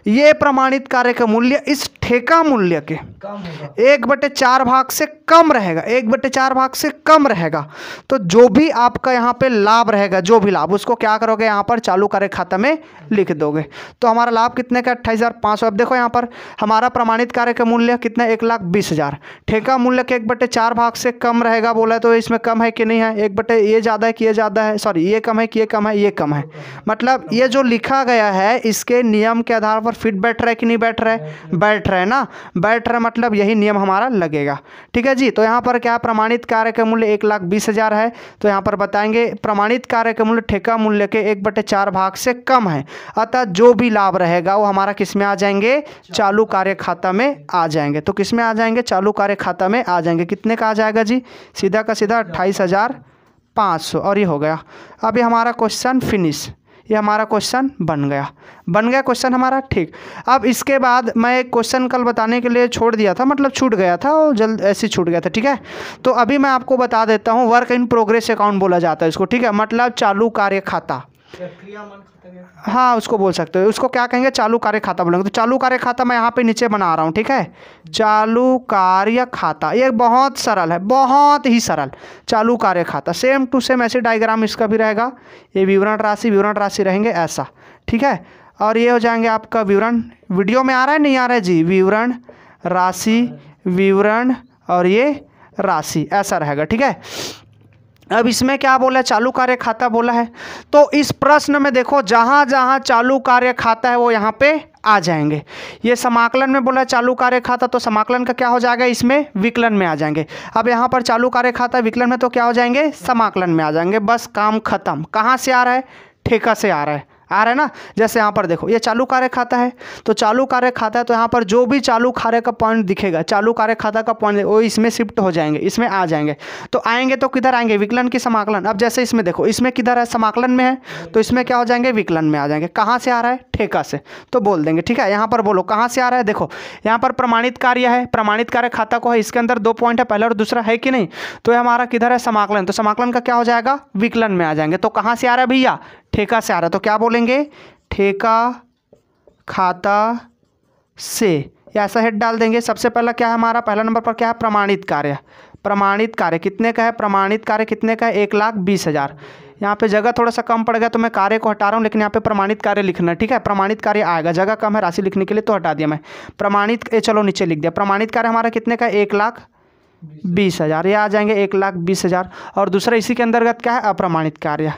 A: ये प्रमाणित कार्य का मूल्य इस ठेका मूल्य के 1/4 भाग से कम रहेगा, 1/4 भाग से कम रहेगा, तो जो भी आपका यहाँ पे लाभ रहेगा, जो भी लाभ, उसको क्या करोगे, यहाँ पर चालू कार्य खाता में लिख दोगे। तो हमारा लाभ कितने का, 28,500। अब देखो यहाँ पर हमारा प्रमाणित कार्य का मूल्य कितना, 1,20,000। ठेका मूल्य के 1/4 भाग से कम रहेगा बोला, तो इसमें कम है कि नहीं है, ये ज़्यादा है कि ये ज़्यादा है, सॉरी ये कम है कि ये कम है, ये कम है। मतलब ये जो लिखा गया है इसके नियम के आधार पर फिट बैठ रहा है कि नहीं बैठ रहा है, बैठ रहा है ना, बैठ रहा है, मतलब यही नियम हमारा लगेगा। ठीक है जी। तो यहाँ पर क्या प्रमाणित कार्य का मूल्य 1,20,000 है, तो यहाँ पर बताएंगे प्रमाणित कार्य का मूल्य ठेका मूल्य के 1/4 भाग से कम है, अतः जो भी लाभ रहेगा वो हमारा किस में आ जाएंगे, चालू कार्य खाता में आ जाएंगे। तो किस में आ जाएंगे, चालू कार्य खाता में आ जाएंगे। कितने का आ जाएगा जी, सीधा का सीधा 28,500। और ये हो गया। अब ये हमारा क्वेश्चन फिनिश, ये हमारा क्वेश्चन बन गया क्वेश्चन हमारा। ठीक। अब इसके बाद मैं एक क्वेश्चन कल बताने के लिए छोड़ दिया था, मतलब छूट गया था और जल्द ऐसे छूट गया था। ठीक है, तो अभी मैं आपको बता देता हूँ, वर्क इन प्रोग्रेस अकाउंट बोला जाता है इसको। ठीक है, मतलब चालू कार्य खाता, हाँ उसको बोल सकते हो। उसको क्या कहेंगे, चालू कार्य खाता बोलेंगे। तो चालू कार्य खाता मैं यहाँ पे नीचे बना रहा हूँ। ठीक है, चालू कार्य खाता, ये बहुत सरल है, बहुत ही सरल। चालू कार्य खाता सेम टू सेम ऐसे डायग्राम इसका भी रहेगा। ये विवरण राशि रहेंगे ऐसा। ठीक है, और ये हो जाएंगे आपका विवरण, वीडियो में आ रहा है नहीं आ रहा है जी, विवरण राशि, विवरण और ये राशि ऐसा रहेगा। ठीक है, अब इसमें क्या बोला है, चालू कार्य खाता बोला है। तो इस प्रश्न में देखो जहाँ जहाँ चालू कार्य खाता है वो यहाँ पे आ जाएंगे। ये समाकलन में बोला है चालू कार्य खाता, तो समाकलन का क्या हो जाएगा, इसमें विकलन में आ जाएंगे। अब यहाँ पर चालू कार्य खाता विकलन में, तो क्या हो जाएंगे, समाकलन में आ जाएंगे। बस काम खत्म। कहाँ से आ रहा है, ठेका से आ रहा है ना। जैसे यहाँ पर देखो ये चालू कार्य खाता है, तो चालू कार्य खाता है, तो यहाँ पर जो भी चालू कार्य का पॉइंट दिखेगा, चालू कार्य खाता का पॉइंट, वो इसमें शिफ्ट हो जाएंगे, इसमें आ जाएंगे। तो आएंगे तो किधर आएंगे, विकलन की समाकलन। अब जैसे इसमें देखो, इसमें किधर है, समाकलन में है, तो इसमें क्या हो जाएंगे, विकलन में आ जाएंगे। कहाँ से आ रहा है, ठेका से, तो बोल देंगे। ठीक है, यहाँ पर बोलो कहाँ से आ रहा है। देखो यहाँ पर प्रमाणित कार्य है, प्रमाणित कार्य खाता को है, इसके अंदर 2 पॉइंट है, पहला और दूसरा, है कि नहीं। तो ये हमारा किधर है, समाकलन, तो समाकलन का क्या हो जाएगा, विकलन में आ जाएंगे। तो कहाँ से आ रहा है भैया, ठेका से आ रहा है, तो क्या बोलेंगे, ठेका खाता से, या ऐसा हेड डाल देंगे। सबसे पहला क्या है हमारा, पहला नंबर पर क्या है, प्रमाणित कार्य। प्रमाणित कार्य कितने का है, प्रमाणित कार्य कितने का है, 1,20,000। यहाँ पे जगह थोड़ा सा कम पड़ गया तो मैं कार्य को हटा रहा हूँ, लेकिन यहाँ पे प्रमाणित कार्य लिखना है। ठीक है, प्रमाणित कार्य आएगा, जगह कम है राशि लिखने के लिए तो हटा दिया मैं। प्रमाणित चलो नीचे लिख दिया। प्रमाणित कार्य हमारा कितने का, 1,20,000, ये आ जाएंगे 1,20,000। और दूसरा इसी के अंतर्गत क्या है, अप्रमाणित कार्य।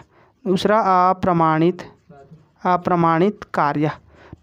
A: दूसरा अप्रमाणित कार्य।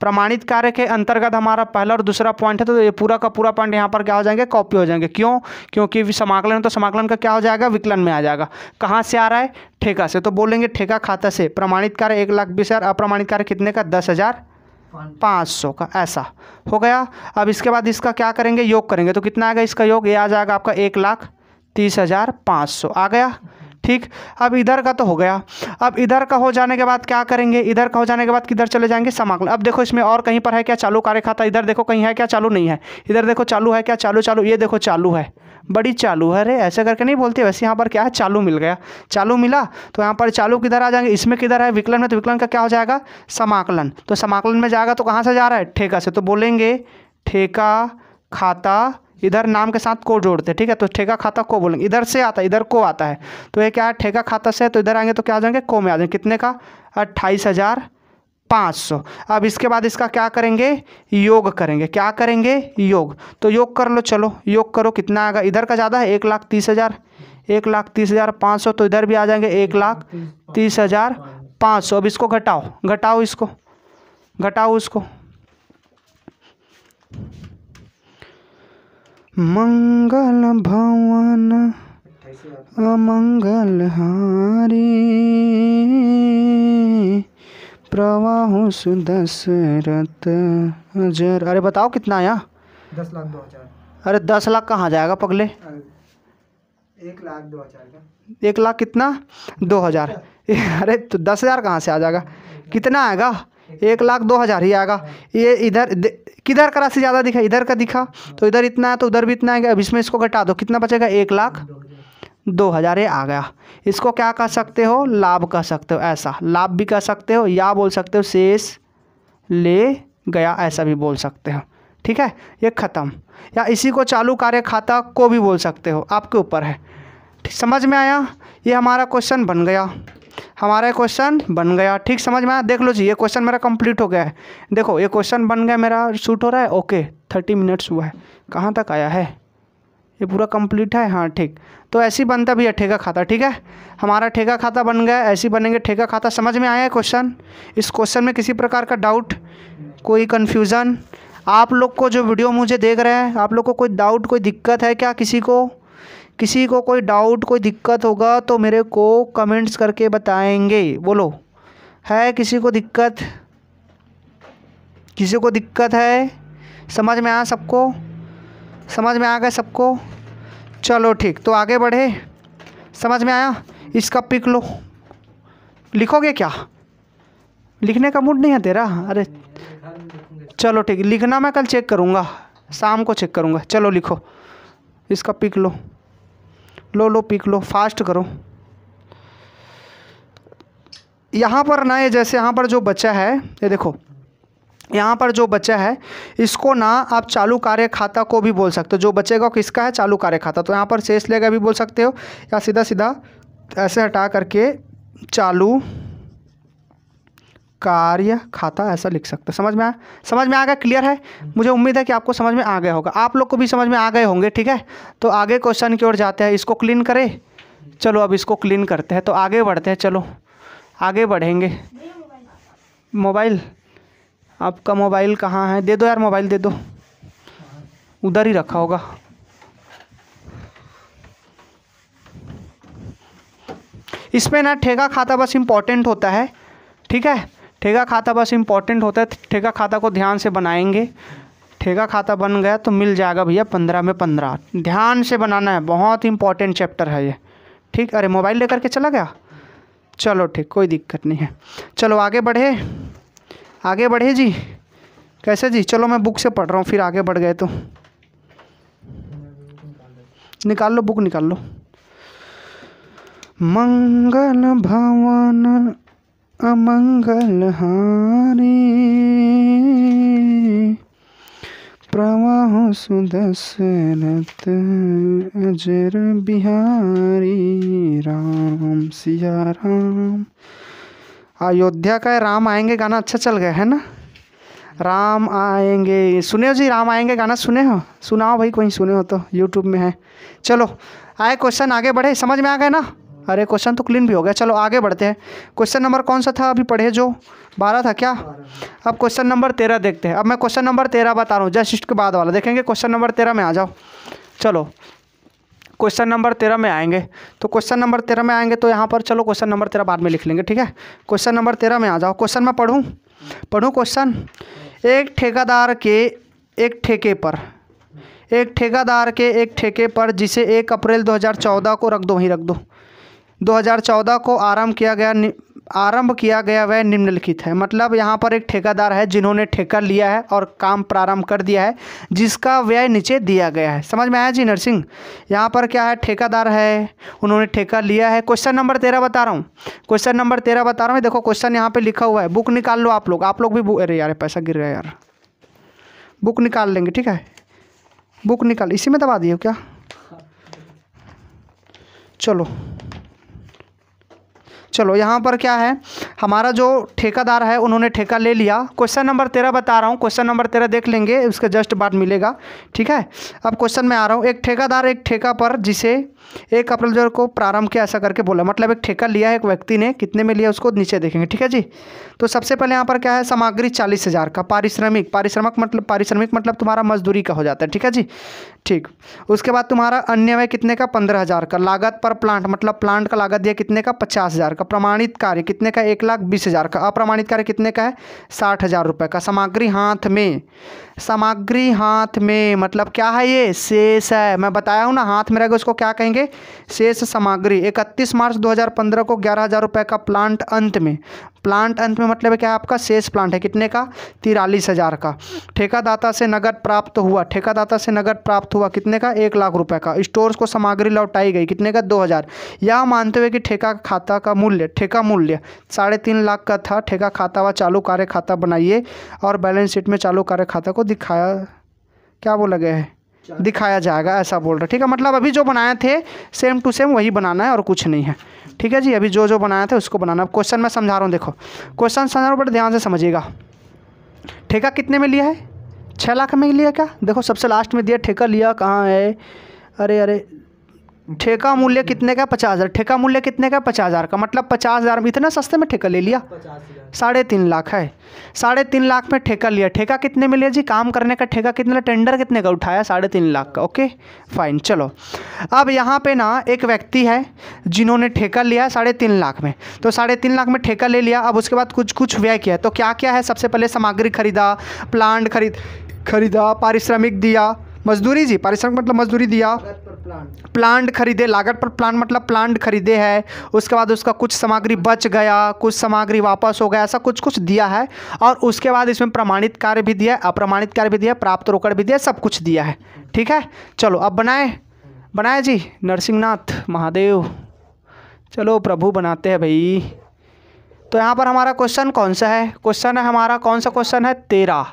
A: प्रमाणित कार्य के अंतर्गत हमारा पहला और दूसरा पॉइंट है, तो ये पूरा का पूरा पॉइंट यहाँ पर क्या हो जाएंगे, कॉपी हो जाएंगे। क्यों, क्योंकि समाकलन, तो समाकलन का क्या हो जाएगा, विकलन में आ जाएगा। कहाँ से आ रहा है, ठेका से, तो बोलेंगे ठेका खाता से। प्रमाणित कार्य 1,20,000, अप्रमाणित कार्य कितने का, 10,500 का, ऐसा हो गया। अब इसके बाद इसका क्या करेंगे, योग करेंगे, तो कितना आएगा इसका योग, ये आ जाएगा आपका 1,30,500 आ गया। ठीक, अब इधर का तो हो गया। अब इधर का हो जाने के बाद क्या करेंगे, इधर का हो जाने के बाद किधर चले जाएंगे, समाकलन। अब देखो इसमें और कहीं पर है क्या, चालू कार्य खाता, इधर देखो कहीं है क्या, चालू नहीं है। इधर देखो चालू है क्या, चालू, ये देखो चालू है, बड़ी चालू है रे, ऐसे करके नहीं बोलते, वैसे यहाँ पर क्या है, चालू मिल गया, चालू मिला। तो यहाँ पर चालू किधर आ जाएंगे, इसमें किधर है, विकलन में, तो विकलन का क्या हो जाएगा, समाकलन। तो समाकलन में जाएगा तो कहाँ से जा रहा है, ठेका से, तो बोलेंगे ठेका खाता, इधर नाम के साथ को जोड़ते। ठीक है, तो ठेका खाता को बोलेंगे, इधर से आता है, इधर को आता है, तो ये क्या है, ठेका खाता से, तो इधर आएंगे तो क्या आ जाएंगे, को में आ जाएंगे। कितने का, 28,500। अब इसके बाद इसका क्या करेंगे, योग करेंगे। क्या करेंगे, योग। तो योग कर लो, चलो योग करो, कितना आएगा, इधर का ज़्यादा है, 1,30,000, 1,30,500, तो इधर भी आ जाएंगे 1,30,500। अब इसको घटाओ, इसको घटाओ, उसको। मंगल भवन अमंगल हारी, प्रवाह सुदशरथ जर। अरे बताओ कितना आया,
B: 10,02,000।
A: अरे 10 लाख कहाँ जाएगा पगले,
B: 1,02,000 का,
A: 1 लाख कितना, 2,000। अरे तो 10,000 कहाँ से आ जाएगा, कितना आएगा, 1,02,000 ही आएगा। ये इधर किधर का राशि ज़्यादा दिखा, इधर का दिखा, तो इधर इतना है तो उधर भी इतना आएगा। अब इसमें इसको घटा दो, कितना बचेगा, 1,02,000 ये आ गया। इसको क्या कह सकते हो, लाभ कह सकते हो, ऐसा लाभ भी कह सकते हो, या बोल सकते हो शेष ले गया, ऐसा भी बोल सकते हो। ठीक है, ये ख़त्म। या इसी को चालू कार्य खाता को भी बोल सकते हो, आपके ऊपर है। ठीक, समझ में आया, ये हमारा क्वेश्चन बन गया, हमारा क्वेश्चन बन गया। ठीक, समझ में आया, देख लो जी, ये क्वेश्चन मेरा कंप्लीट हो गया है। देखो ये क्वेश्चन बन गया मेरा, शूट हो रहा है, ओके 30 मिनट्स हुआ है। कहाँ तक आया है, ये पूरा कंप्लीट है, हाँ ठीक। तो ऐसे ही बनता भी है ठेका खाता, ठीक है। हमारा ठेका खाता बन गया, ऐसे ही बनेंगे ठेका खाता। समझ में आया है क्वेश्चन? इस क्वेश्चन में किसी प्रकार का डाउट, कोई कन्फ्यूज़न? आप लोग को जो वीडियो मुझे देख रहे हैं, आप लोग को कोई डाउट, कोई दिक्कत है क्या? किसी को कोई डाउट, कोई दिक्कत होगा तो मेरे को कमेंट्स करके बताएंगे। बोलो, है किसी को दिक्कत? किसी को दिक्कत है? समझ में आया सबको? समझ में आ गया सबको? चलो ठीक, तो आगे बढ़े। समझ में आया? इसका पिक लो। लिखोगे क्या? लिखने का मूड नहीं है तेरा? अरे चलो ठीक, लिखना मैं कल चेक करूँगा, शाम को चेक करूँगा। चलो लिखो, इसका पिक लो, लो पिक लो, फास्ट करो। यहाँ पर ना, ये जैसे यहाँ पर जो बच्चा है, ये देखो यहाँ पर जो बच्चा है, इसको ना आप चालू कार्य खाता को भी बोल सकते हो। जो बचेगा किसका है? चालू कार्य खाता। तो यहाँ पर शेष लेगा भी बोल सकते हो, या सीधा सीधा ऐसे हटा करके चालू कार्य खाता ऐसा लिख सकते हो। समझ में आया? समझ में आ गया? क्लियर है? मुझे उम्मीद है कि आपको समझ में आ गया होगा, आप लोग को भी समझ में आ गए होंगे, ठीक है। तो आगे क्वेश्चन की ओर जाते हैं। इसको क्लीन करें, चलो अब इसको क्लीन करते हैं। तो आगे बढ़ते हैं, चलो आगे बढ़ेंगे। मोबाइल, आपका मोबाइल कहाँ है? दे दो यार, मोबाइल दे दो, उधर ही रखा होगा। इसमें ना ठेका खाता बस इम्पोर्टेंट होता है, ठीक है। ठेका खाता बस इम्पोर्टेंट होता है। ठेका खाता को ध्यान से बनाएंगे। ठेका खाता बन गया तो मिल जाएगा भैया 15 में 15। ध्यान से बनाना है, बहुत इंपॉर्टेंट चैप्टर है ये, ठीक। अरे मोबाइल लेकर के चला गया, चलो ठीक, कोई दिक्कत नहीं है। चलो आगे बढ़े, आगे बढ़े जी। कैसे जी? चलो मैं बुक से पढ़ रहा हूँ, फिर आगे बढ़ गए तो निकाल लो, बुक निकाल लो। मंगल भवन अमंगल हारी, प्रवाह सुदशरथ अजर बिहारी, राम सिया राम। अयोध्या का राम आएंगे गाना अच्छा चल गया है ना? राम आएंगे, सुने हो जी? राम आएंगे गाना सुने हो? सुनाओ भाई, कोई सुने हो तो, यूट्यूब में है। चलो आए क्वेश्चन, आगे बढ़े। समझ में आ गए ना? अरे क्वेश्चन तो क्लीन भी हो गया। चलो आगे बढ़ते हैं। क्वेश्चन नंबर कौन सा था अभी पढ़े जो? 12 था क्या? अब क्वेश्चन नंबर 13 देखते हैं। अब मैं क्वेश्चन नंबर 13 बता रहा हूँ, जस्ट इसके बाद वाला देखेंगे। क्वेश्चन नंबर 13 में आ जाओ। चलो क्वेश्चन नंबर 13 में आएंगे। तो क्वेश्चन नंबर 13 में आएंगे तो यहाँ पर चलो क्वेश्चन नंबर 13 बाद में लिख लेंगे, ठीक है। क्वेश्चन नंबर 13 में आ जाओ। क्वेश्चन मैं पढ़ूँ क्वेश्चन। एक ठेकेदार के एक ठेके पर जिसे 1 अप्रैल 2014 को रख दो 2014 को आरंभ किया गया वह निम्नलिखित है। मतलब यहाँ पर एक ठेकेदार है जिन्होंने ठेका लिया है और काम प्रारंभ कर दिया है, जिसका व्यय नीचे दिया गया है। समझ में आया जी नरसिंह? यहाँ पर क्या है? ठेकेदार है, उन्होंने ठेका लिया है। क्वेश्चन नंबर 13 बता रहा हूँ, क्वेश्चन नंबर 13 बता रहा हूँ। देखो क्वेश्चन यहाँ पे लिखा हुआ है, बुक निकाल लो आप लोग भी बुक। अरे यार पैसा गिर रहा है यार, बुक निकाल लेंगे, ठीक है। बुक निकाल, इसी में दबा दिए क्या? चलो यहाँ पर क्या है? हमारा जो ठेकेदार है उन्होंने ठेका ले लिया। क्वेश्चन नंबर 13 बता रहा हूँ, क्वेश्चन नंबर 13 देख लेंगे, उसके जस्ट बाद मिलेगा, ठीक है। अब क्वेश्चन में आ रहा हूँ। एक ठेकेदार एक ठेका पर जिसे 1 अप्रैल को प्रारंभ किया ऐसा करके बोला। मतलब एक ठेका लिया है एक व्यक्ति ने, कितने में लिया उसको नीचे देखेंगे, ठीक है जी। तो सबसे पहले यहाँ पर क्या है? सामग्री 40,000 का, पारिश्रमिक मतलब तुम्हारा मजदूरी का हो जाता है, ठीक है जी, ठीक। उसके बाद तुम्हारा अन्य व्यय कितने का? 15,000 का। लागत पर प्लांट, मतलब प्लांट का लागत दिया कितने का? 50,000 का। प्रमाणित कार्य कितने का? 1,20,000 का। अप्रमाणित कार्य कितने का है? 60,000 रुपये का। सामग्री हाथ में मतलब क्या है? ये शेष है। मैं बताया हूँ ना, हाथ में रहेगा उसको क्या कहेंगे? शेष सामग्री। 31 मार्च 2015 को 11,000 रुपये का प्लांट अंत में मतलब क्या है? आपका शेष प्लांट है कितने का? 43,000 का। ठेकादाता से नगद प्राप्त हुआ कितने का? 1,00,000 रुपये का। स्टोर्स को सामग्री लौटाई गई कितने का? 2,000। यह मानते हुए कि ठेका मूल्य 3.5 लाख का था। ठेका खाता व चालू कार्य खाता बनाइए और बैलेंस शीट में चालू कार्य खाता को दिखाया जाएगा, ऐसा बोल रहे, ठीक है। मतलब अभी जो बनाए थे सेम टू सेम वही बनाना है और कुछ नहीं है, ठीक है जी। अभी जो बनाया था उसको बनाना। क्वेश्चन मैं समझा रहा हूँ, देखो क्वेश्चन समझा रहा हूँ, बड़े ध्यान से समझिएगा। ठेका कितने में लिया है? 6 लाख में लिया क्या? देखो सबसे लास्ट में दिया ठेका लिया कहाँ है? अरे अरे, ठेका मूल्य कितने का? 50,000। ठेका मूल्य कितने का? 50,000 का। मतलब 50,000 में इतना सस्ते में ठेका ले लिया।
B: 50,000।
A: 3.5 लाख है। 3.5 लाख में ठेका लिया। ठेका कितने में लिया जी? काम करने का ठेका कितना? टेंडर कितने का उठाया? 3.5 लाख का। Okay fine. चलो अब यहाँ पे ना एक व्यक्ति है जिन्होंने ठेका लिया 3.5 लाख में। तो 3.5 लाख में ठेका ले लिया। अब उसके बाद कुछ व्यय किया। तो क्या क्या है? सबसे पहले सामग्री खरीदा, प्लांट खरीदा, पारिश्रमिक दिया, मजदूरी जी, पारिश्रमिक मतलब मजदूरी दिया, प्लांट खरीदे, लागत पर प्लांट मतलब प्लांट खरीदे है। उसके बाद उसका कुछ सामग्री बच गया, कुछ सामग्री वापस हो गया, ऐसा कुछ दिया है। और उसके बाद इसमें प्रमाणित कार्य भी दिया है, अप्रमाणित कार्य भी दिया है, प्राप्त रोकड़ भी दिया है, सब कुछ दिया है। ठीक है, चलो अब बनाए जी नरसिंहनाथ महादेव। चलो प्रभु बनाते हैं भाई। तो यहाँ पर हमारा क्वेश्चन कौन सा है? क्वेश्चन है हमारा, कौन सा क्वेश्चन है? 13।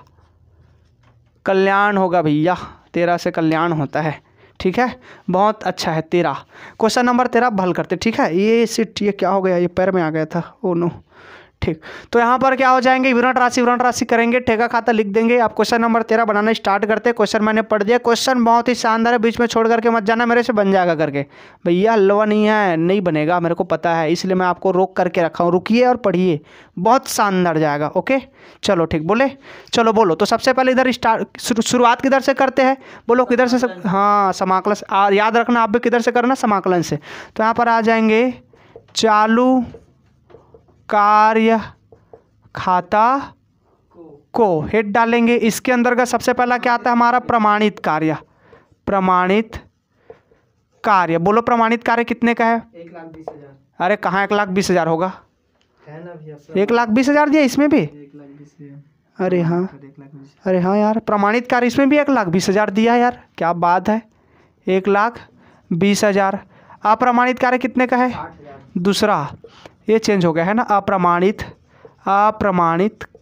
A: कल्याण होगा भैया, 13 से कल्याण होता है। ठीक है, बहुत अच्छा है। 13 क्वेश्चन नंबर 13 हल करते। ठीक है, ये क्या हो गया? ये पैर में आ गया था। Oh no. ठीक, तो यहाँ पर क्या हो जाएंगे? विवरण राशि करेंगे, ठेका खाता लिख देंगे। आप क्वेश्चन नंबर 13 बनाना स्टार्ट करते हैं। क्वेश्चन मैंने पढ़ दिया। क्वेश्चन बहुत ही शानदार है, बीच में छोड़ करके मत जाना मेरे से बन जाएगा करके। भैया हलवा नहीं है, नहीं बनेगा, मेरे को पता है, इसलिए मैं आपको रोक करके रखा हूँ। रुकिए और पढ़िए, बहुत शानदार जाएगा। ओके चलो ठीक, बोले चलो बोलो। तो सबसे पहले इधर शुरुआत किधर से करते हैं? बोलो किधर से? हाँ समाकलन। याद रखना आप भी किधर से करना? समाकलन से। तो यहाँ पर आ जाएंगे चालू कार्य खाता को हेड डालेंगे। इसके अंतर्गत सबसे पहला क्या आता है हमारा? प्रमाणित कार्य। प्रमाणित कार्य, बोलो प्रमाणित कार्य कितने का है?
B: 1,20,000।
A: अरे कहाँ 1,20,000 होगा?
B: है ना भैया,
A: 1,20,000 दिया इसमें भी?
B: 1,20,000।
A: अरे हाँ, अरे हाँ यार, प्रमाणित कार्य इसमें भी 1,20,000 दिया यार, क्या बात है। 1,20,000। अप्रमाणित कार्य कितने का है?
B: 60,000।
A: दूसरा ये चेंज हो गया है ना, अप्रमाणित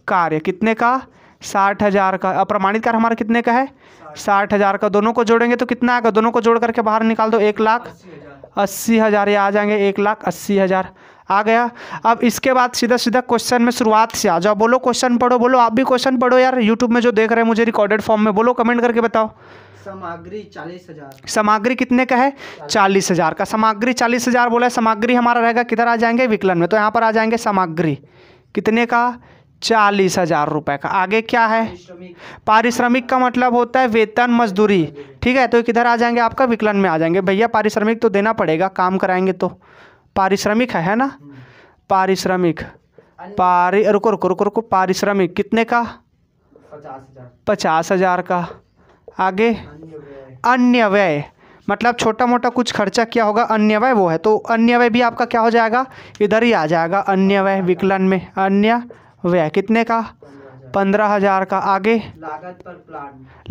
A: कार्य कितने का? 60,000 का। अप्रमाणित कार्य हमारा कितने का है? 60,000 का। दोनों को जोड़ेंगे तो कितना आएगा? दोनों को जोड़ करके बाहर निकाल दो। 1,80,000 ये आ जाएंगे। 1,80,000 आ गया। अब इसके बाद सीधा क्वेश्चन में शुरुआत से आ जाओ। बोलो क्वेश्चन पढ़ो, बोलो आप भी क्वेश्चन पढ़ो यार। यूट्यूब में जो देख रहे हैं मुझे रिकॉर्डेड फॉर्म में, बोलो कमेंट करके बताओ।
B: सामग्री 40,000।
A: सामग्री कितने का है? 40,000 का। सामग्री 40,000 बोला है। सामग्री हमारा रहेगा किधर आ जाएंगे? विकलन में। तो यहाँ पर आ जाएंगे सामग्री कितने का? 40,000 रुपये का। आगे क्या है? पारिश्रमिक का मतलब होता है वेतन मजदूरी। ठीक है, तो किधर आ जाएंगे? आपका विकलन में आ जाएंगे। भैया पारिश्रमिक तो देना पड़ेगा, काम कराएंगे तो। पारिश्रमिक है ना? पारिश्रमिक रुको। पारिश्रमिक कितने का? 50,000 का। आगे अन्य व्यय, मतलब छोटा मोटा कुछ खर्चा किया होगा, अन्य व्यय वो है। तो अन्य व्यय भी आपका क्या हो जाएगा? इधर ही आ जाएगा अन्य व्यय विकलन में। अन्य व्यय कितने का? 15,000 का। आगे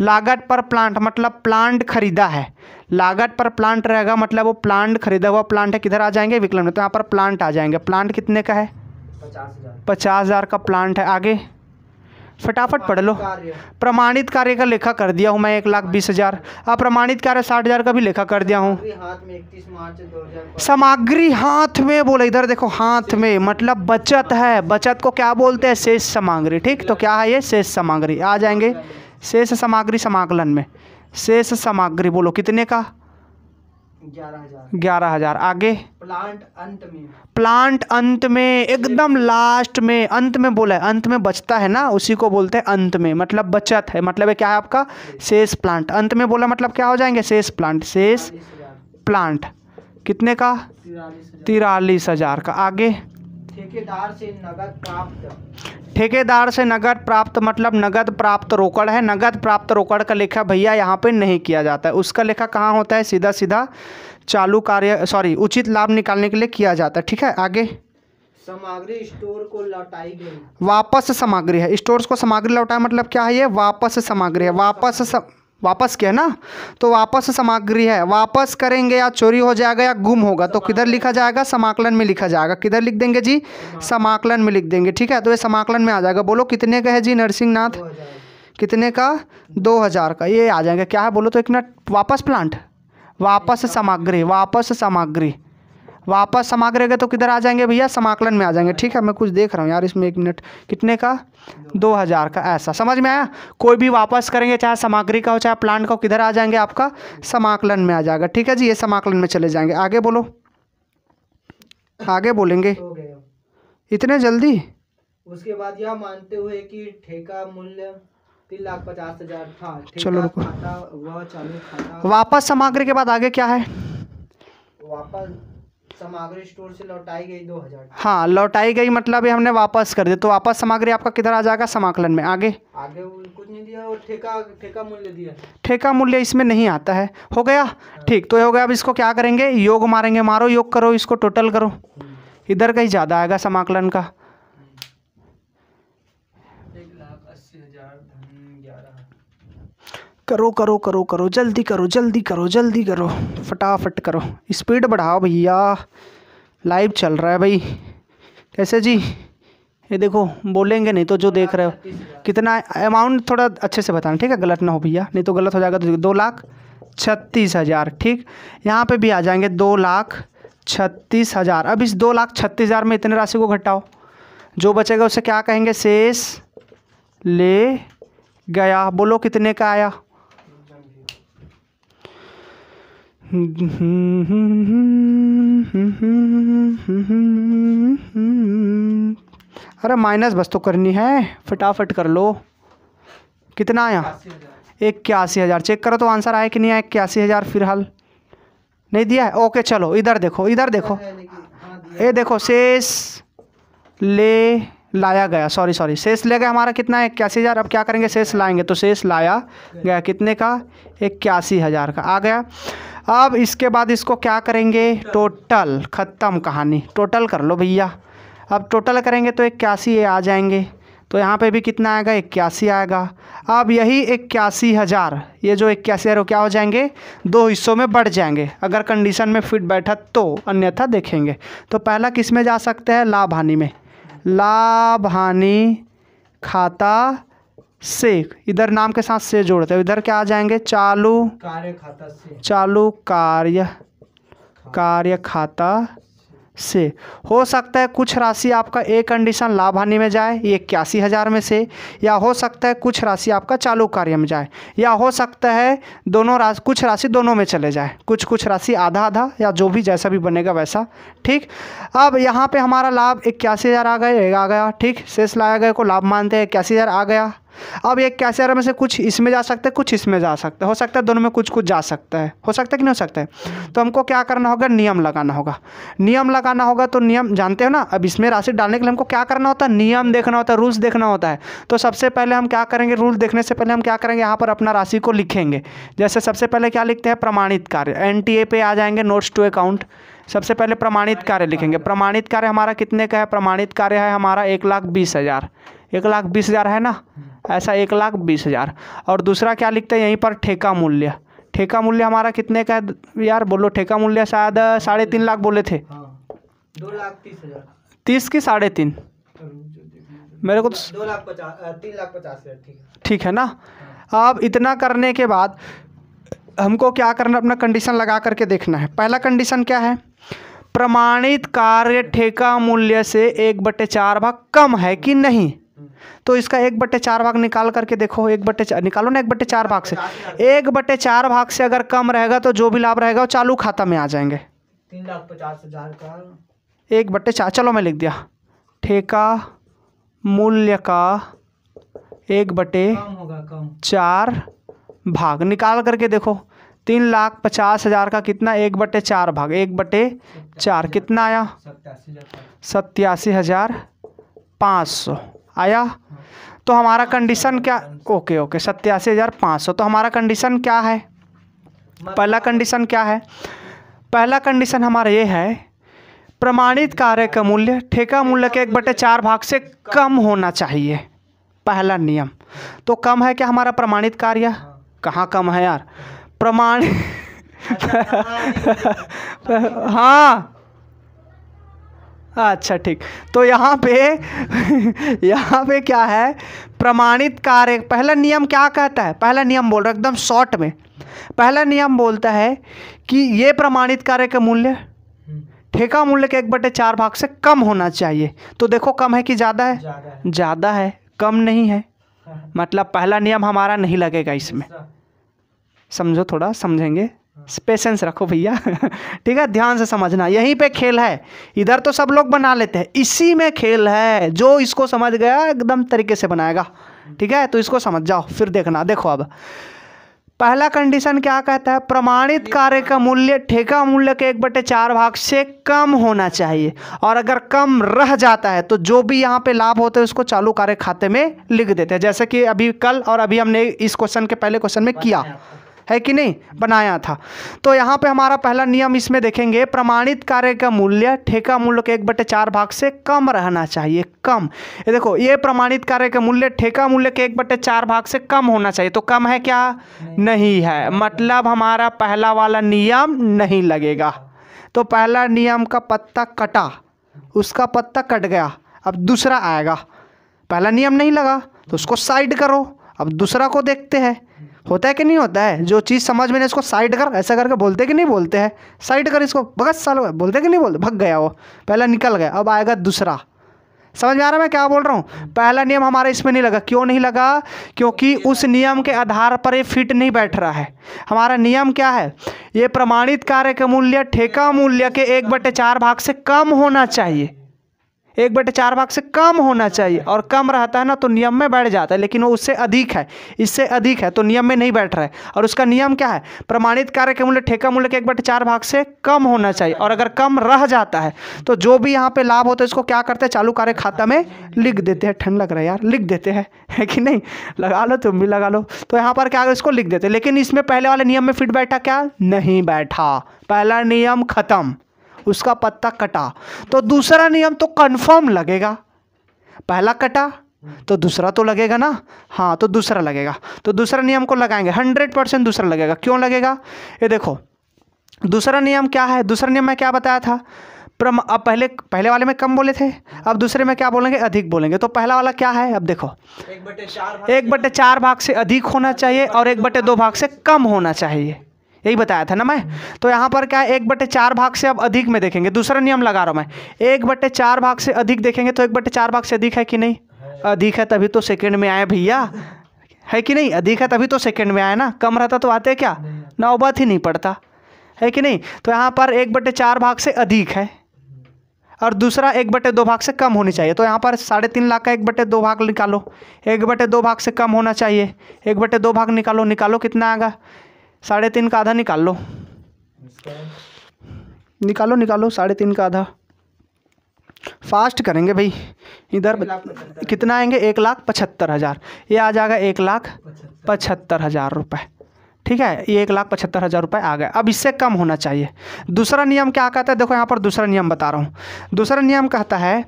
A: लागत पर प्लांट मतलब प्लांट खरीदा है। लागत पर प्लांट रहेगा मतलब वो प्लांट खरीदा हुआ प्लांट है। किधर आ जाएंगे? विकलन में। तो यहाँ पर प्लांट आ जाएंगे। प्लांट कितने का है? 50,000 का प्लांट है। आगे फटाफट पढ़ लो। प्रमाणित कार्य का लेखा कर दिया हूँ मैं 1,20,000। अप्रमाणित कार्य 60,000 का भी लेखा कर दिया हूँ। सामग्री हाथ में, बोले इधर देखो, हाथ में मतलब बचत है। बचत को क्या बोलते हैं? शेष सामग्री। ठीक, तो क्या है ये? शेष सामग्री। आ जाएंगे शेष सामग्री समाकलन में। शेष सामग्री बोलो कितने का? 11,000। आगे प्लांट अंत में, एकदम लास्ट में, अंत में बोला है। अंत में बचता है ना, उसी को बोलते हैं अंत में, मतलब बचत है। मतलब क्या है आपका? शेष प्लांट। अंत में बोला मतलब क्या हो जाएंगे? शेष प्लांट। शेष प्लांट कितने का? 43,000 का। आगे ठेकेदार से नगद प्राप्त मतलब नगद प्राप्त रोकड़ है। नगद प्राप्त रोकड़ का लेखा भैया यहाँ पे नहीं किया जाता है। उसका लेखा कहाँ होता है? सीधा चालू कार्य उचित लाभ निकालने के लिए किया जाता है। ठीक है, आगे
B: सामग्री स्टोर को लौटाई गई।
A: वापस सामग्री है। स्टोर्स को सामग्री लौटाया मतलब क्या है? ये वापस सामग्री है। वापस किया ना, तो वापस सामग्री है। वापस करेंगे या चोरी हो जाएगा या गुम होगा तो किधर लिखा जाएगा? समाकलन में लिखा जाएगा। किधर लिख देंगे जी? समाकलन में लिख देंगे। ठीक है, तो ये समाकलन में आ जाएगा। बोलो कितने का है जी नरसिंहनाथ? कितने का? 2,000 का। ये आ जाएंगे। क्या है बोलो तो? एक मिनट। वापस प्लांट, वापस सामग्री, वापस सामग्री, वापस समाग्र गए तो किधर आ जाएंगे भैया, समाकलन में आ जाएंगे। ठीक है, मैं कुछ देख रहा हूँ यार इसमें, 1 मिनट, कितने का, 2000 का, ऐसा समझ में आया। कोई भी वापस करेंगे, चाहे सामग्री का हो चाहे प्लांट का हो, किधर आ जाएंगे, आपका समाकलन में आ जाएगा। ठीक है जी, ये समाकलन में चले जाएंगे। आगे बोलो, आगे बोलेंगे,
B: हो गए।
A: इतने जल्दी।
B: उसके बाद यह मानते हुए कि ठेका मूल्य 3,50,000 था,
A: चलो रुको,
B: खाता व चालू खाता
A: वापस सामग्री के बाद आगे क्या है,
B: वापस सामग्री स्टोर से लौटाई गई 2,000।
A: हाँ, लौटाई गई मतलब ये हमने वापस कर दिया, तो वापस सामग्री आपका किधर आ जाएगा, समाकलन में। आगे
B: कुछ नहीं दिया, और ठेका मूल्य दिया।
A: ठेका मूल्य इसमें नहीं आता है, हो गया। ठीक, तो ये हो गया। अब इसको क्या करेंगे, योग मारेंगे, मारो योग करो, इसको टोटल करो, इधर का ही ज़्यादा आएगा समाकलन का।
B: 1,80,000
A: करो करो करो करो, जल्दी करो जल्दी करो जल्दी करो, फटाफट करो, स्पीड बढ़ाओ भैया, लाइव चल रहा है भाई। कैसे जी, ये देखो, बोलेंगे नहीं तो जो देख रहे हो कितना अमाउंट, थोड़ा अच्छे से बताना, ठीक है, गलत ना हो भैया, नहीं तो गलत हो जाएगा। तो 2,36,000। ठीक, यहाँ पे भी आ जाएंगे 2,36,000। अब इस 2,36,000 में इतने राशि को घटाओ, जो बचेगा उसे क्या कहेंगे, शेष ले गया। बोलो कितने का आया, अरे माइनस बस तो करनी है, फटाफट कर लो। कितना आया, 81,000। चेक करो तो आंसर आया कि नहीं आया, 81,000 फिलहाल नहीं दिया है। ओके चलो, इधर देखो, इधर देखो, ये देखो, शेष ले लाया गया, सॉरी शेष ले गया हमारा कितना है, 81,000। अब क्या करेंगे, शेष लाएंगे, तो शेष लाया गया कितने का, 81,000 का आ गया। अब इसके बाद इसको क्या करेंगे, टोटल, ख़त्म कहानी, टोटल कर लो भैया। अब टोटल करेंगे तो 81 ये आ जाएंगे, तो यहाँ पे भी कितना आएगा, 81 आएगा। अब यही 81,000, ये जो 81,000 क्या हो जाएंगे, 2 हिस्सों में बढ़ जाएंगे, अगर कंडीशन में फिट बैठा तो, अन्यथा देखेंगे। तो पहला किस में जा सकते हैं, लाभ हानि में, लाभ हानि खाता से, इधर नाम के साथ से जोड़ते हैं, इधर क्या आ जाएंगे, चालू
B: कार्य खाता से,
A: चालू कार्य खाता से। हो सकता है कुछ राशि आपका एक कंडीशन लाभ हानि में जाए, ये 81,000 में से, या हो सकता है कुछ राशि आपका चालू कार्य में जाए, या हो सकता है दोनों राशि, कुछ राशि दोनों में चले जाए, कुछ राशि आधा आधा, या जो भी जैसा भी बनेगा वैसा। ठीक, अब यहाँ पे हमारा लाभ 81,000 आ गया। ठीक, शेष लाया गया को लाभ मानते हैं, 81,000 आ गया। अब 81,000 में से कुछ इसमें जा सकते हैं, कुछ इसमें जा सकते हैं, हो सकता है दोनों में कुछ जा सकता है, हो सकता है कि नहीं हो सकता है। तो हमको क्या करना होगा, नियम लगाना होगा। नियम लगाना होगा तो नियम जानते हो ना, अब इसमें राशि डालने के लिए हमको क्या करना होता है, नियम देखना होता है, रूल्स देखना होता है। तो सबसे पहले हम क्या करेंगे, रूल देखने से पहले हम क्या करेंगे, यहाँ पर अपना राशि को लिखेंगे। जैसे सबसे पहले क्या लिखते हैं, प्रमाणित कार्य, NTA पे आ जाएंगे, नोट्स टू अकाउंट। सबसे पहले प्रमाणित कार्य लिखेंगे। प्रमाणित कार्य हमारा कितने का है, प्रमाणित कार्य है हमारा 1,20,000, 1,20,000 है ना, ऐसा 1,20,000। और दूसरा क्या लिखते हैं यहीं पर, ठेका मूल्य। ठेका मूल्य हमारा कितने का है यार, बोलो, ठेका मूल्य शायद 3.5 लाख बोले थे,
B: 2,30,000,
A: 30 की 3.5, मेरे को
B: 3,50,000।
A: ठीक है ना। अब इतना करने के बाद हमको क्या करना, अपना कंडीशन लगा करके देखना है। पहला कंडीशन क्या है, प्रमाणित कार्य ठेका मूल्य से 1/4 भाग कम है कि नहीं। तो इसका 1/4 भाग निकाल करके देखो, 1/4 निकालो ना, 1/4 भाग से, 1/4 भाग से अगर कम रहेगा तो जो भी लाभ रहेगा वो चालू खाता में आ जाएंगे।
B: 3,50,000 का
A: 1/4, चलो मैं लिख दिया, ठेका मूल्य का 1/4 भाग निकाल करके देखो, 3,50,000 का कितना, 1/4 भाग 1/4 कितना आया, 87,500 आया। तो हमारा कंडीशन क्या, ओके 87,500। तो हमारा कंडीशन क्या है, पहला कंडीशन क्या है, पहला कंडीशन हमारा ये है, प्रमाणित कार्य का मूल्य ठेका मूल्य के 1/4 भाग से कम होना चाहिए, पहला नियम। तो कम है क्या हमारा प्रमाणित कार्य, कहाँ कम है यार, प्रमाणित हाँ अच्छा ठीक। तो यहाँ पे क्या है, प्रमाणित कार्य, पहला नियम क्या कहता है, पहला नियम बोल रहा है एकदम शॉर्ट में, पहला नियम बोलता है कि ये प्रमाणित कार्य का मूल्य ठेका मूल्य के 1/4 भाग से कम होना चाहिए। तो देखो कम है कि ज़्यादा है? ज़्यादा है, कम नहीं है। मतलब पहला नियम हमारा नहीं लगेगा इसमें। समझो, थोड़ा समझेंगे, पेशेंस रखो भैया। ठीक है, ध्यान से समझना, यहीं पे खेल है। इधर तो सब लोग बना लेते हैं, इसी में खेल है। जो इसको समझ गया एकदम तरीके से बनाएगा। ठीक है, तो इसको समझ जाओ, फिर देखना। देखो अब पहला कंडीशन क्या कहता है? प्रमाणित कार्य का मूल्य ठेका मूल्य के 1/4 भाग से कम होना चाहिए, और अगर कम रह जाता है तो जो भी यहाँ पे लाभ होते हैं उसको चालू कार्य खाते में लिख देते हैं। जैसे कि अभी कल और अभी हमने इस क्वेश्चन के पहले क्वेश्चन में किया है कि नहीं, बनाया था। तो यहाँ पे हमारा पहला नियम इसमें देखेंगे, प्रमाणित कार्य का मूल्य ठेका मूल्य के 1/4 भाग से कम रहना चाहिए। कम, ये देखो, ये प्रमाणित कार्य का मूल्य ठेका मूल्य के 1/4 भाग से कम होना चाहिए। तो कम है क्या? नहीं है, मतलब हमारा पहला वाला नियम नहीं लगेगा। तो पहला नियम का पत्ता कटा, उसका पत्ता कट गया। अब दूसरा आएगा, पहला नियम नहीं लगा तो उसको साइड करो। अब दूसरा को देखते हैं, होता है कि नहीं होता है? जो चीज़ समझ में नहीं इसको साइड कर, ऐसा करके बोलते कि नहीं बोलते हैं? साइड कर इसको, भगत सालो, बोलते कि नहीं बोलते? भग गया वो, पहला निकल गया। अब आएगा दूसरा। समझ में आ रहा है मैं क्या बोल रहा हूँ? पहला नियम हमारा इसमें नहीं लगा। क्यों नहीं लगा? क्योंकि उस नियम के आधार पर ये फिट नहीं बैठ रहा है। हमारा नियम क्या है? ये प्रमाणित कार्य का मूल्य ठेका मूल्य के 1/4 भाग से कम होना चाहिए। 1/4 भाग से कम होना चाहिए, और कम रहता है ना तो नियम में बैठ जाता है, लेकिन वो उससे अधिक है, इससे अधिक है तो नियम में नहीं बैठ रहा है। और उसका नियम क्या है? प्रमाणित कार्य के मूल्य ठेका मूल्य के 1/4 भाग से कम होना चाहिए, और अगर कम रह जाता है तो जो भी यहाँ पे लाभ होता है इसको क्या करते हैं? चालू कार्य खाता में लिख देते हैं। ठंड लग रहा है यार, लिख देते हैं, है कि नहीं? लगा लो, तुम भी लगा लो। तो यहाँ पर क्या, इसको लिख देते हैं। लेकिन इसमें पहले वाले नियम में फिट बैठा क्या? नहीं बैठा। पहला नियम खत्म, उसका पत्ता कटा। तो दूसरा नियम तो कंफर्म लगेगा। पहला कटा तो दूसरा तो लगेगा ना? हाँ, तो दूसरा लगेगा। तो दूसरा नियम को लगाएंगे, 100% दूसरा लगेगा। क्यों लगेगा? ये देखो, दूसरा नियम क्या है? दूसरा नियम मैं क्या बताया था? अब पहले वाले में कम बोले थे, अब दूसरे में क्या बोलेंगे? अधिक बोलेंगे। तो पहला वाला क्या है? अब देखो, 1/4 भाग से अधिक होना चाहिए और 1/2 भाग से कम होना चाहिए। यही बताया था ना मैं। तो यहाँ पर क्या है? 1/4 भाग से अब अधिक में देखेंगे, दूसरा नियम लगा रहा हूँ मैं। 1/4 भाग से अधिक देखेंगे तो 1/4 भाग से अधिक है कि नहीं? अधिक है, तभी तो सेकंड में आए भैया, है कि नहीं? अधिक है तभी तो सेकंड में आए ना। कम रहता तो आते क्या? नौबत ही नहीं पड़ता, है कि नहीं? तो यहाँ पर 1/4 भाग से अधिक है, और दूसरा 1/2 भाग से कम होनी चाहिए। तो यहाँ पर 3.5 लाख का 1/2 भाग निकालो, 1/2 भाग से कम होना चाहिए। 1/2 भाग निकालो, कितना आएगा? 3.5 का आधा निकाल लो, निकालो 3.5 का आधा। फास्ट करेंगे भाई, इधर कितना आएंगे? 1,75,000। ये आ जाएगा 1,75,000 रुपये। ठीक है, ये 1,75,000 रुपये आ गए। अब इससे कम होना चाहिए। दूसरा नियम क्या कहता है? देखो यहाँ पर दूसरा नियम बता रहा हूँ। दूसरा नियम कहता है,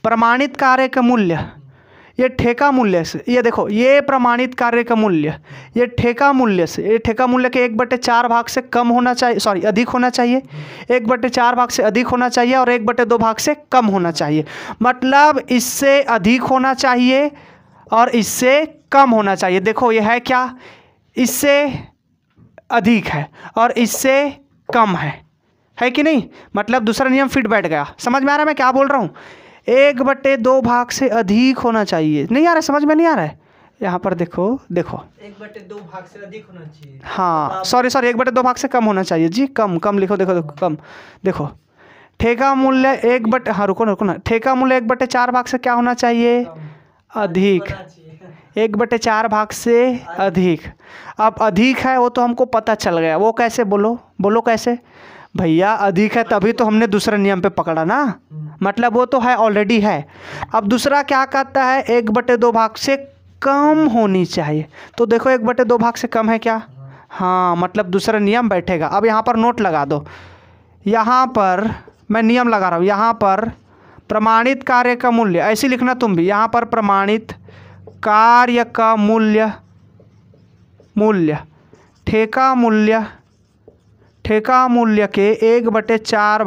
A: प्रमाणित कार्य का मूल्य ये ठेका मूल्य से, ये देखो, ये प्रमाणित कार्य का मूल्य ये ठेका मूल्य से, ये ठेका मूल्य के 1/4 भाग से कम होना चाहिए, सॉरी अधिक होना चाहिए। 1/4 भाग से अधिक होना चाहिए और 1/2 भाग से कम होना चाहिए। मतलब इससे अधिक होना चाहिए और इससे कम होना चाहिए। देखो ये है क्या? इससे अधिक है और इससे कम है कि नहीं? मतलब दूसरा नियम फिट बैठ गया। समझ में आ रहा है मैं क्या बोल रहा हूँ? 1/2 भाग से अधिक होना चाहिए। नहीं आ रहा, समझ में नहीं आ रहा है? यहाँ पर देखो
B: 1/2 भाग से अधिक होना चाहिए।
A: हाँ, सॉरी 1/2 भाग से कम होना चाहिए जी। कम लिखो, देखो कम। देखो ठेका मूल्य हाँ रुको ना, ठेका मूल्य 1/4 भाग से क्या होना चाहिए? अधिक। 1/4 भाग से अधिक। अब अधिक है वो तो हमको पता चल गया, वो कैसे? बोलो कैसे भैया? अधिक है तभी तो हमने दूसरे नियम पे पकड़ा ना, मतलब वो तो है, ऑलरेडी है। अब दूसरा क्या कहता है? 1/2 भाग से कम होनी चाहिए। तो देखो 1/2 भाग से कम है क्या? हाँ, मतलब दूसरा नियम बैठेगा। अब यहाँ पर नोट लगा दो, यहाँ पर मैं नियम लगा रहा हूँ। यहाँ पर प्रमाणित कार्य का मूल्य, ऐसे लिखना तुम भी, यहाँ पर प्रमाणित कार्य का मूल्य ठेका मूल्य के 1/4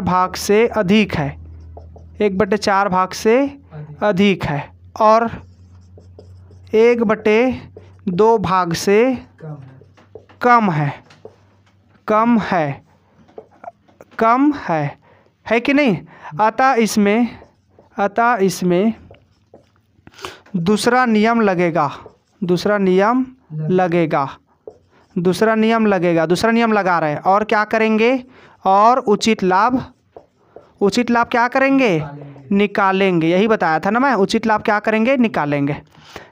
A: भाग से अधिक है, 1/4 भाग से अधिक है, और 1/2 भाग से कम है। कम है कि नहीं। अतः इसमें दूसरा नियम लगेगा, दूसरा नियम लगा रहे हैं। और क्या करेंगे, और उचित लाभ क्या करेंगे, निकालेंगे। यही बताया था ना मैं, उचित लाभ क्या करेंगे, निकालेंगे।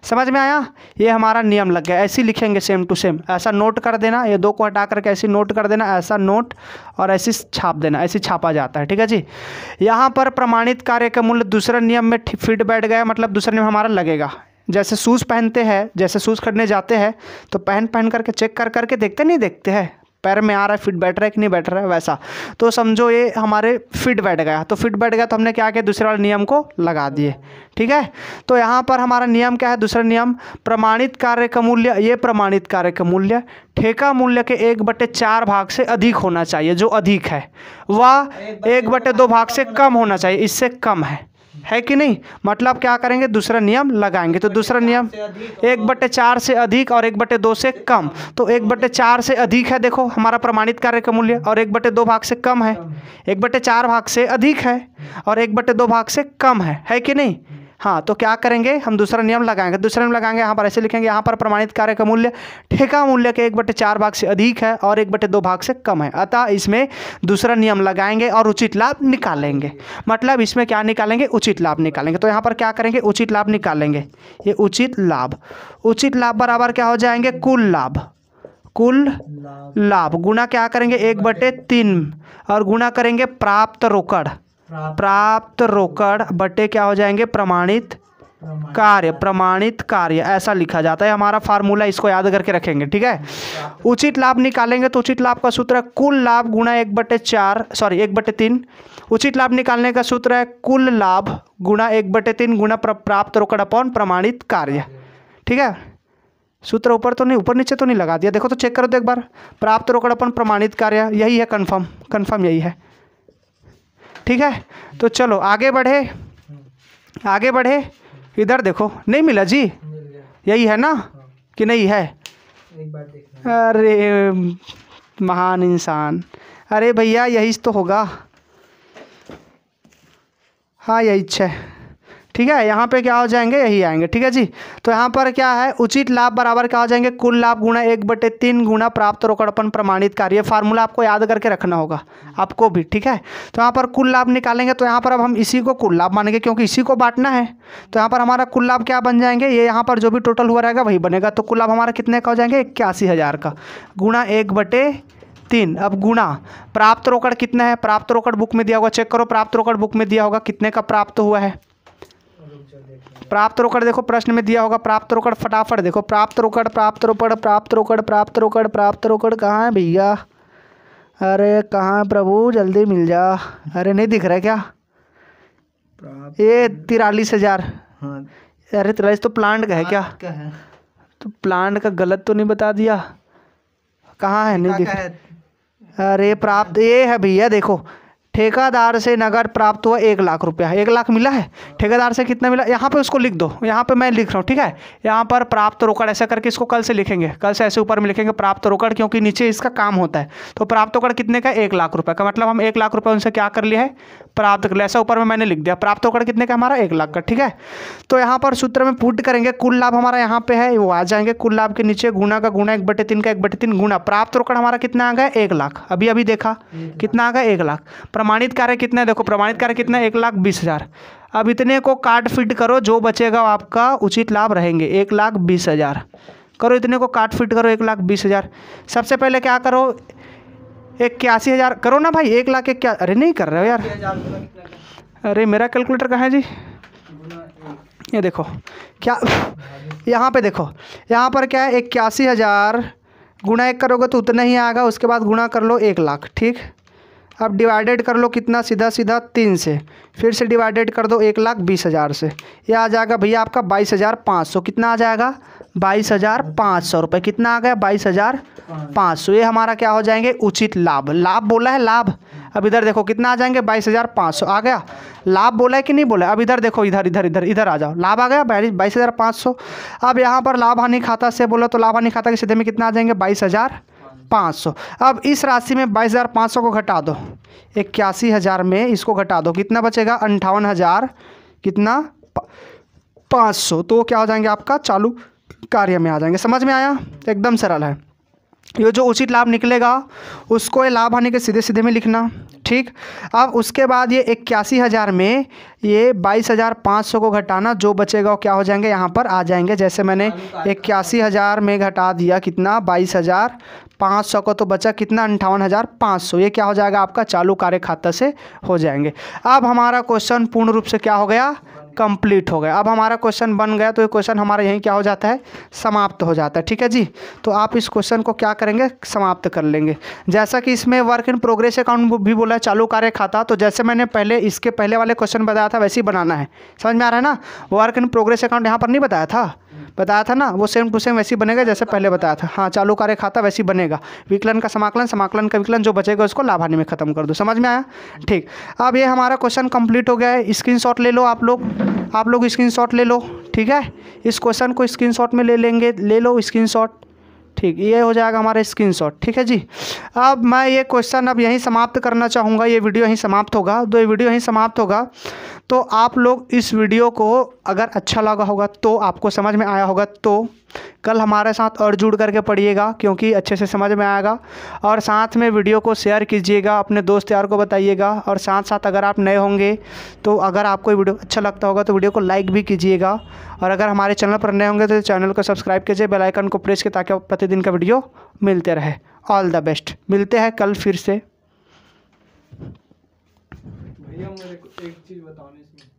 A: समझ में आया। ये हमारा नियम लग गया। ऐसे लिखेंगे सेम टू सेम, ऐसा नोट कर देना, ये 2 को हटा करके ऐसे नोट कर देना, ऐसा नोट और ऐसे छाप देना, ऐसे छापा जाता है। ठीक है जी। यहाँ पर प्रमाणित कार्य का मूल्य दूसरा नियम में फिट बैठ गया, मतलब दूसरा नियम हमारा लगेगा। जैसे शूज़ पहनते हैं, जैसे शूज़ खरीदने जाते हैं तो पहन करके चेक करके देखते हैं पैर में आ रहा है, फिट बैठ रहा है कि नहीं बैठ रहा है, वैसा। तो समझो ये हमारे फिट बैठ गया, तो फिट बैठ गया तो हमने क्या किया, दूसरे वाले नियम को लगा दिए। ठीक है। तो यहाँ पर हमारा नियम क्या है, दूसरा नियम, प्रमाणित कार्य का मूल्य, ये प्रमाणित कार्य का मूल्य ठेका मूल्य के 1/4 भाग से अधिक होना चाहिए। जो अधिक है वह 1/2 भाग से कम होना चाहिए, इससे कम है कि नहीं। मतलब क्या करेंगे, दूसरा नियम लगाएंगे। तो दूसरा नियम 1/4 से अधिक और 1/2 से कम। तो 1/4 से अधिक है, देखो हमारा प्रमाणित कार्य का मूल्य, और 1/2 भाग से कम है। 1/4 भाग से अधिक है और 1/2 भाग से कम है कि नहीं। हाँ, तो क्या करेंगे, हम दूसरा नियम लगाएंगे। दूसरा नियम लगाएंगे, यहाँ पर ऐसे लिखेंगे, यहाँ पर प्रमाणित कार्य का मूल्य ठेका मूल्य के 1/4 भाग से अधिक है और 1/2 भाग से कम है। अतः इसमें दूसरा नियम लगाएंगे और उचित लाभ निकालेंगे। मतलब इसमें क्या निकालेंगे, उचित लाभ निकालेंगे। तो यहाँ पर क्या करेंगे, उचित लाभ निकालेंगे। ये उचित लाभ बराबर क्या हो जाएंगे, कुल लाभ गुना क्या करेंगे, 1/3 और गुना करेंगे प्राप्त रोकड़ बटे क्या हो जाएंगे, प्रमाणित कार्य। ऐसा लिखा जाता है हमारा फार्मूला, इसको याद करके रखेंगे। ठीक है। उचित लाभ निकालेंगे तो उचित लाभ का सूत्र है कुल लाभ गुना 1/3। उचित लाभ निकालने का सूत्र है कुल लाभ गुना 1/3 गुना प्राप्त रोकड़ अपॉन प्रमाणित कार्य। ठीक है। सूत्र ऊपर नीचे तो नहीं लगा दिया, देखो तो चेक करो तो एक बार। प्राप्त रोकड़ अपॉन प्रमाणित कार्य, यही है, कन्फर्म यही है। ठीक है। तो चलो आगे बढ़े। इधर देखो, नहीं मिला जी, यही है ना कि नहीं है,
B: एक बार देखना।
A: अरे महान इंसान, अरे भैया यही तो होगा। हाँ यही है। ठीक है। यहाँ पे क्या हो जाएंगे, यही आएंगे। ठीक है जी। तो यहाँ पर क्या है, उचित लाभ बराबर क्या हो जाएंगे, कुल लाभ गुना 1/3 गुना प्राप्त रोकड़ अपन प्रमाणित कार्य। फार्मूला आपको याद करके रखना होगा, आपको भी। ठीक है। तो यहाँ पर कुल लाभ निकालेंगे, तो यहाँ पर अब हम इसी को कुल लाभ मानेंगे क्योंकि इसी को बांटना है। तो यहाँ पर हमारा कुल लाभ क्या बन जाएंगे, ये यहाँ पर जो भी टोटल हुआ रहेगा वही बनेगा। तो कुल लाभ हमारा कितने का हो जाएंगे, 81,000 का गुना 1/3। अब गुना प्राप्त रोकड़ कितना है, प्राप्त रोकड़ बुक में दिया होगा, चेक करो प्राप्त रोकड़ बुक में दिया होगा कितने का प्राप्त हुआ है। प्राप्त रोकड़ देखो प्रश्न में दिया होगा, प्राप्त रोकड़ फटाफट देखो, प्राप्त रोकड़ कहाँ है भैया, अरे कहाँ प्रभु, जल्दी मिल जा। अरे नहीं दिख रहा है क्या, ये 43,000।
B: हाँ।
A: अरे 43 तो प्लांट का है क्या, तो प्लांट का गलत तो नहीं बता दिया, कहाँ है, नहीं दिख। अरे प्राप्त ये है भैया, देखो ठेकेदार से नगद प्राप्त हुआ 1 लाख रुपया, 1 लाख मिला है। ठेकेदार से कितना मिला, यहाँ पे उसको लिख दो, यहाँ पे मैं लिख रहा हूँ। ठीक है। यहाँ पर प्राप्त रोकड़ ऐसा करके इसको कल से लिखेंगे, कल से ऐसे ऊपर में लिखेंगे प्राप्त रोकड़, क्योंकि नीचे इसका काम होता है। तो प्राप्त रोकड़ कितने का, 1 लाख रुपये का, मतलब हम 1 लाख रुपये उनसे क्या कर लिया है, प्राप्त कर लिया। ऐसा ऊपर में मैंने लिख दिया, प्राप्त रोकड़ कितने का, हमारा 1 लाख का। ठीक है। तो यहाँ पर सूत्र में पुट करेंगे, कुल लाभ हमारा यहाँ पे है, वो आ जाएंगे। कुल लाभ के नीचे गुना का गुना 1/3 का 1/3 गुना प्राप्त रोकड़ हमारा कितना आ गया, 1 लाख। अभी देखा कितना आ गया, 1 लाख। प्रमाणित कार्य कितना, देखो प्रमाणित कार्य कितना, 1,20,000। अब इतने को काट फिट करो, जो बचेगा आपका उचित लाभ रहेंगे 1,20,000। करो इतने को काट फिट करो, 1,20,000। सबसे पहले क्या करो, 81,000 करो ना भाई, 1 लाख क्या, अरे नहीं कर रहे हो यार, अरे मेरा कैलकुलेटर कहाँ है जी, ये देखो क्या, यहाँ पे देखो, यहाँ पर क्या है, 81,000 गुना 1 करोगे तो उतना ही आएगा, उसके बाद गुना कर लो 1 लाख। ठीक। अब डिवाइडेड कर लो कितना, सीधा 3 से, फिर से डिवाइडेड कर दो 1,20,000 से, ये आ जाएगा भैया आपका 22,500। कितना आ जाएगा, 22,500 रुपये। कितना आ गया, 22,500। ये हमारा क्या हो जाएंगे, उचित लाभ। लाभ बोला है, लाभ। अब इधर देखो कितना आ जाएंगे, 22,500 आ गया। लाभ बोला है कि नहीं बोला, अब इधर देखो, इधर आ जाओ, लाभ आ गया 22,500। अब यहाँ पर लाभ हानि खाता से बोलो तो लाभ हानि खाता के सीधे में कितना आ जाएंगे, 500। अब इस राशि में 22,500 को घटा दो, 81,000 में इसको घटा दो, कितना बचेगा 58,000 कितना 500। तो क्या हो जाएंगे आपका चालू कार्य में आ जाएंगे। समझ में आया, एकदम सरल है। ये जो उचित लाभ निकलेगा उसको ये लाभ हानि के सीधे सीधे में लिखना, ठीक। अब उसके बाद ये 81,000 में ये 22,500 को घटाना, जो बचेगा वो क्या हो जाएंगे यहाँ पर आ जाएंगे। जैसे मैंने 81,000 में घटा दिया कितना 22,500 को, तो बचा कितना 58,500। ये क्या हो जाएगा आपका चालू कार्य खाता से हो जाएंगे। अब हमारा क्वेश्चन पूर्ण रूप से क्या हो गया कंप्लीट हो गया। अब हमारा क्वेश्चन बन गया, तो ये क्वेश्चन हमारा यहीं क्या हो जाता है समाप्त हो जाता है, ठीक है जी। तो आप इस क्वेश्चन को क्या करेंगे समाप्त कर लेंगे। जैसा कि इसमें वर्क इन प्रोग्रेस अकाउंट भी बोला है चालू कार्य खाता, तो जैसे मैंने पहले इसके पहले वाले क्वेश्चन बताया था वैसे ही बनाना है। समझ में आ रहा है ना, वर्क इन प्रोग्रेस अकाउंट यहाँ पर नहीं बताया था ना, वो सेम टू सेम वैसे ही बनेगा जैसे पहले बताया था। हाँ, चालू कार्य खाता वैसे ही बनेगा, विकलन का समाकलन, समाकलन का विकलन, जो बचेगा उसको लाभ हानि में खत्म कर दो। समझ में आया, ठीक। अब ये हमारा क्वेश्चन कंप्लीट हो गया है। स्क्रीनशॉट ले लो आप लोग स्क्रीनशॉट ले लो, ठीक है। इस क्वेश्चन को स्क्रीनशॉट में ले लेंगे, ले लो स्क्रीनशॉट, ठीक। ये हो जाएगा हमारा स्क्रीनशॉट, ठीक है जी। अब मैं ये क्वेश्चन अब यहीं समाप्त करना चाहूँगा, ये वीडियो यहीं समाप्त होगा। तो ये वीडियो यहीं समाप्त होगा, तो आप लोग इस वीडियो को अगर अच्छा लगा होगा, तो आपको समझ में आया होगा, तो कल हमारे साथ और जुड़ करके पढ़िएगा, क्योंकि अच्छे से समझ में आएगा। और साथ में वीडियो को शेयर कीजिएगा, अपने दोस्त यार को बताइएगा। और साथ साथ अगर आप नए होंगे, तो अगर आपको वीडियो अच्छा लगता होगा तो वीडियो को लाइक भी कीजिएगा। और अगर हमारे चैनल पर नए होंगे तो चैनल को सब्सक्राइब कीजिए, बेल आइकन को प्रेस कीजिए, ताकि प्रतिदिन का वीडियो मिलते रहे। ऑल द बेस्ट, मिलते हैं कल फिर से।
B: भैया मेरे को एक चीज़ बताओ इसमें।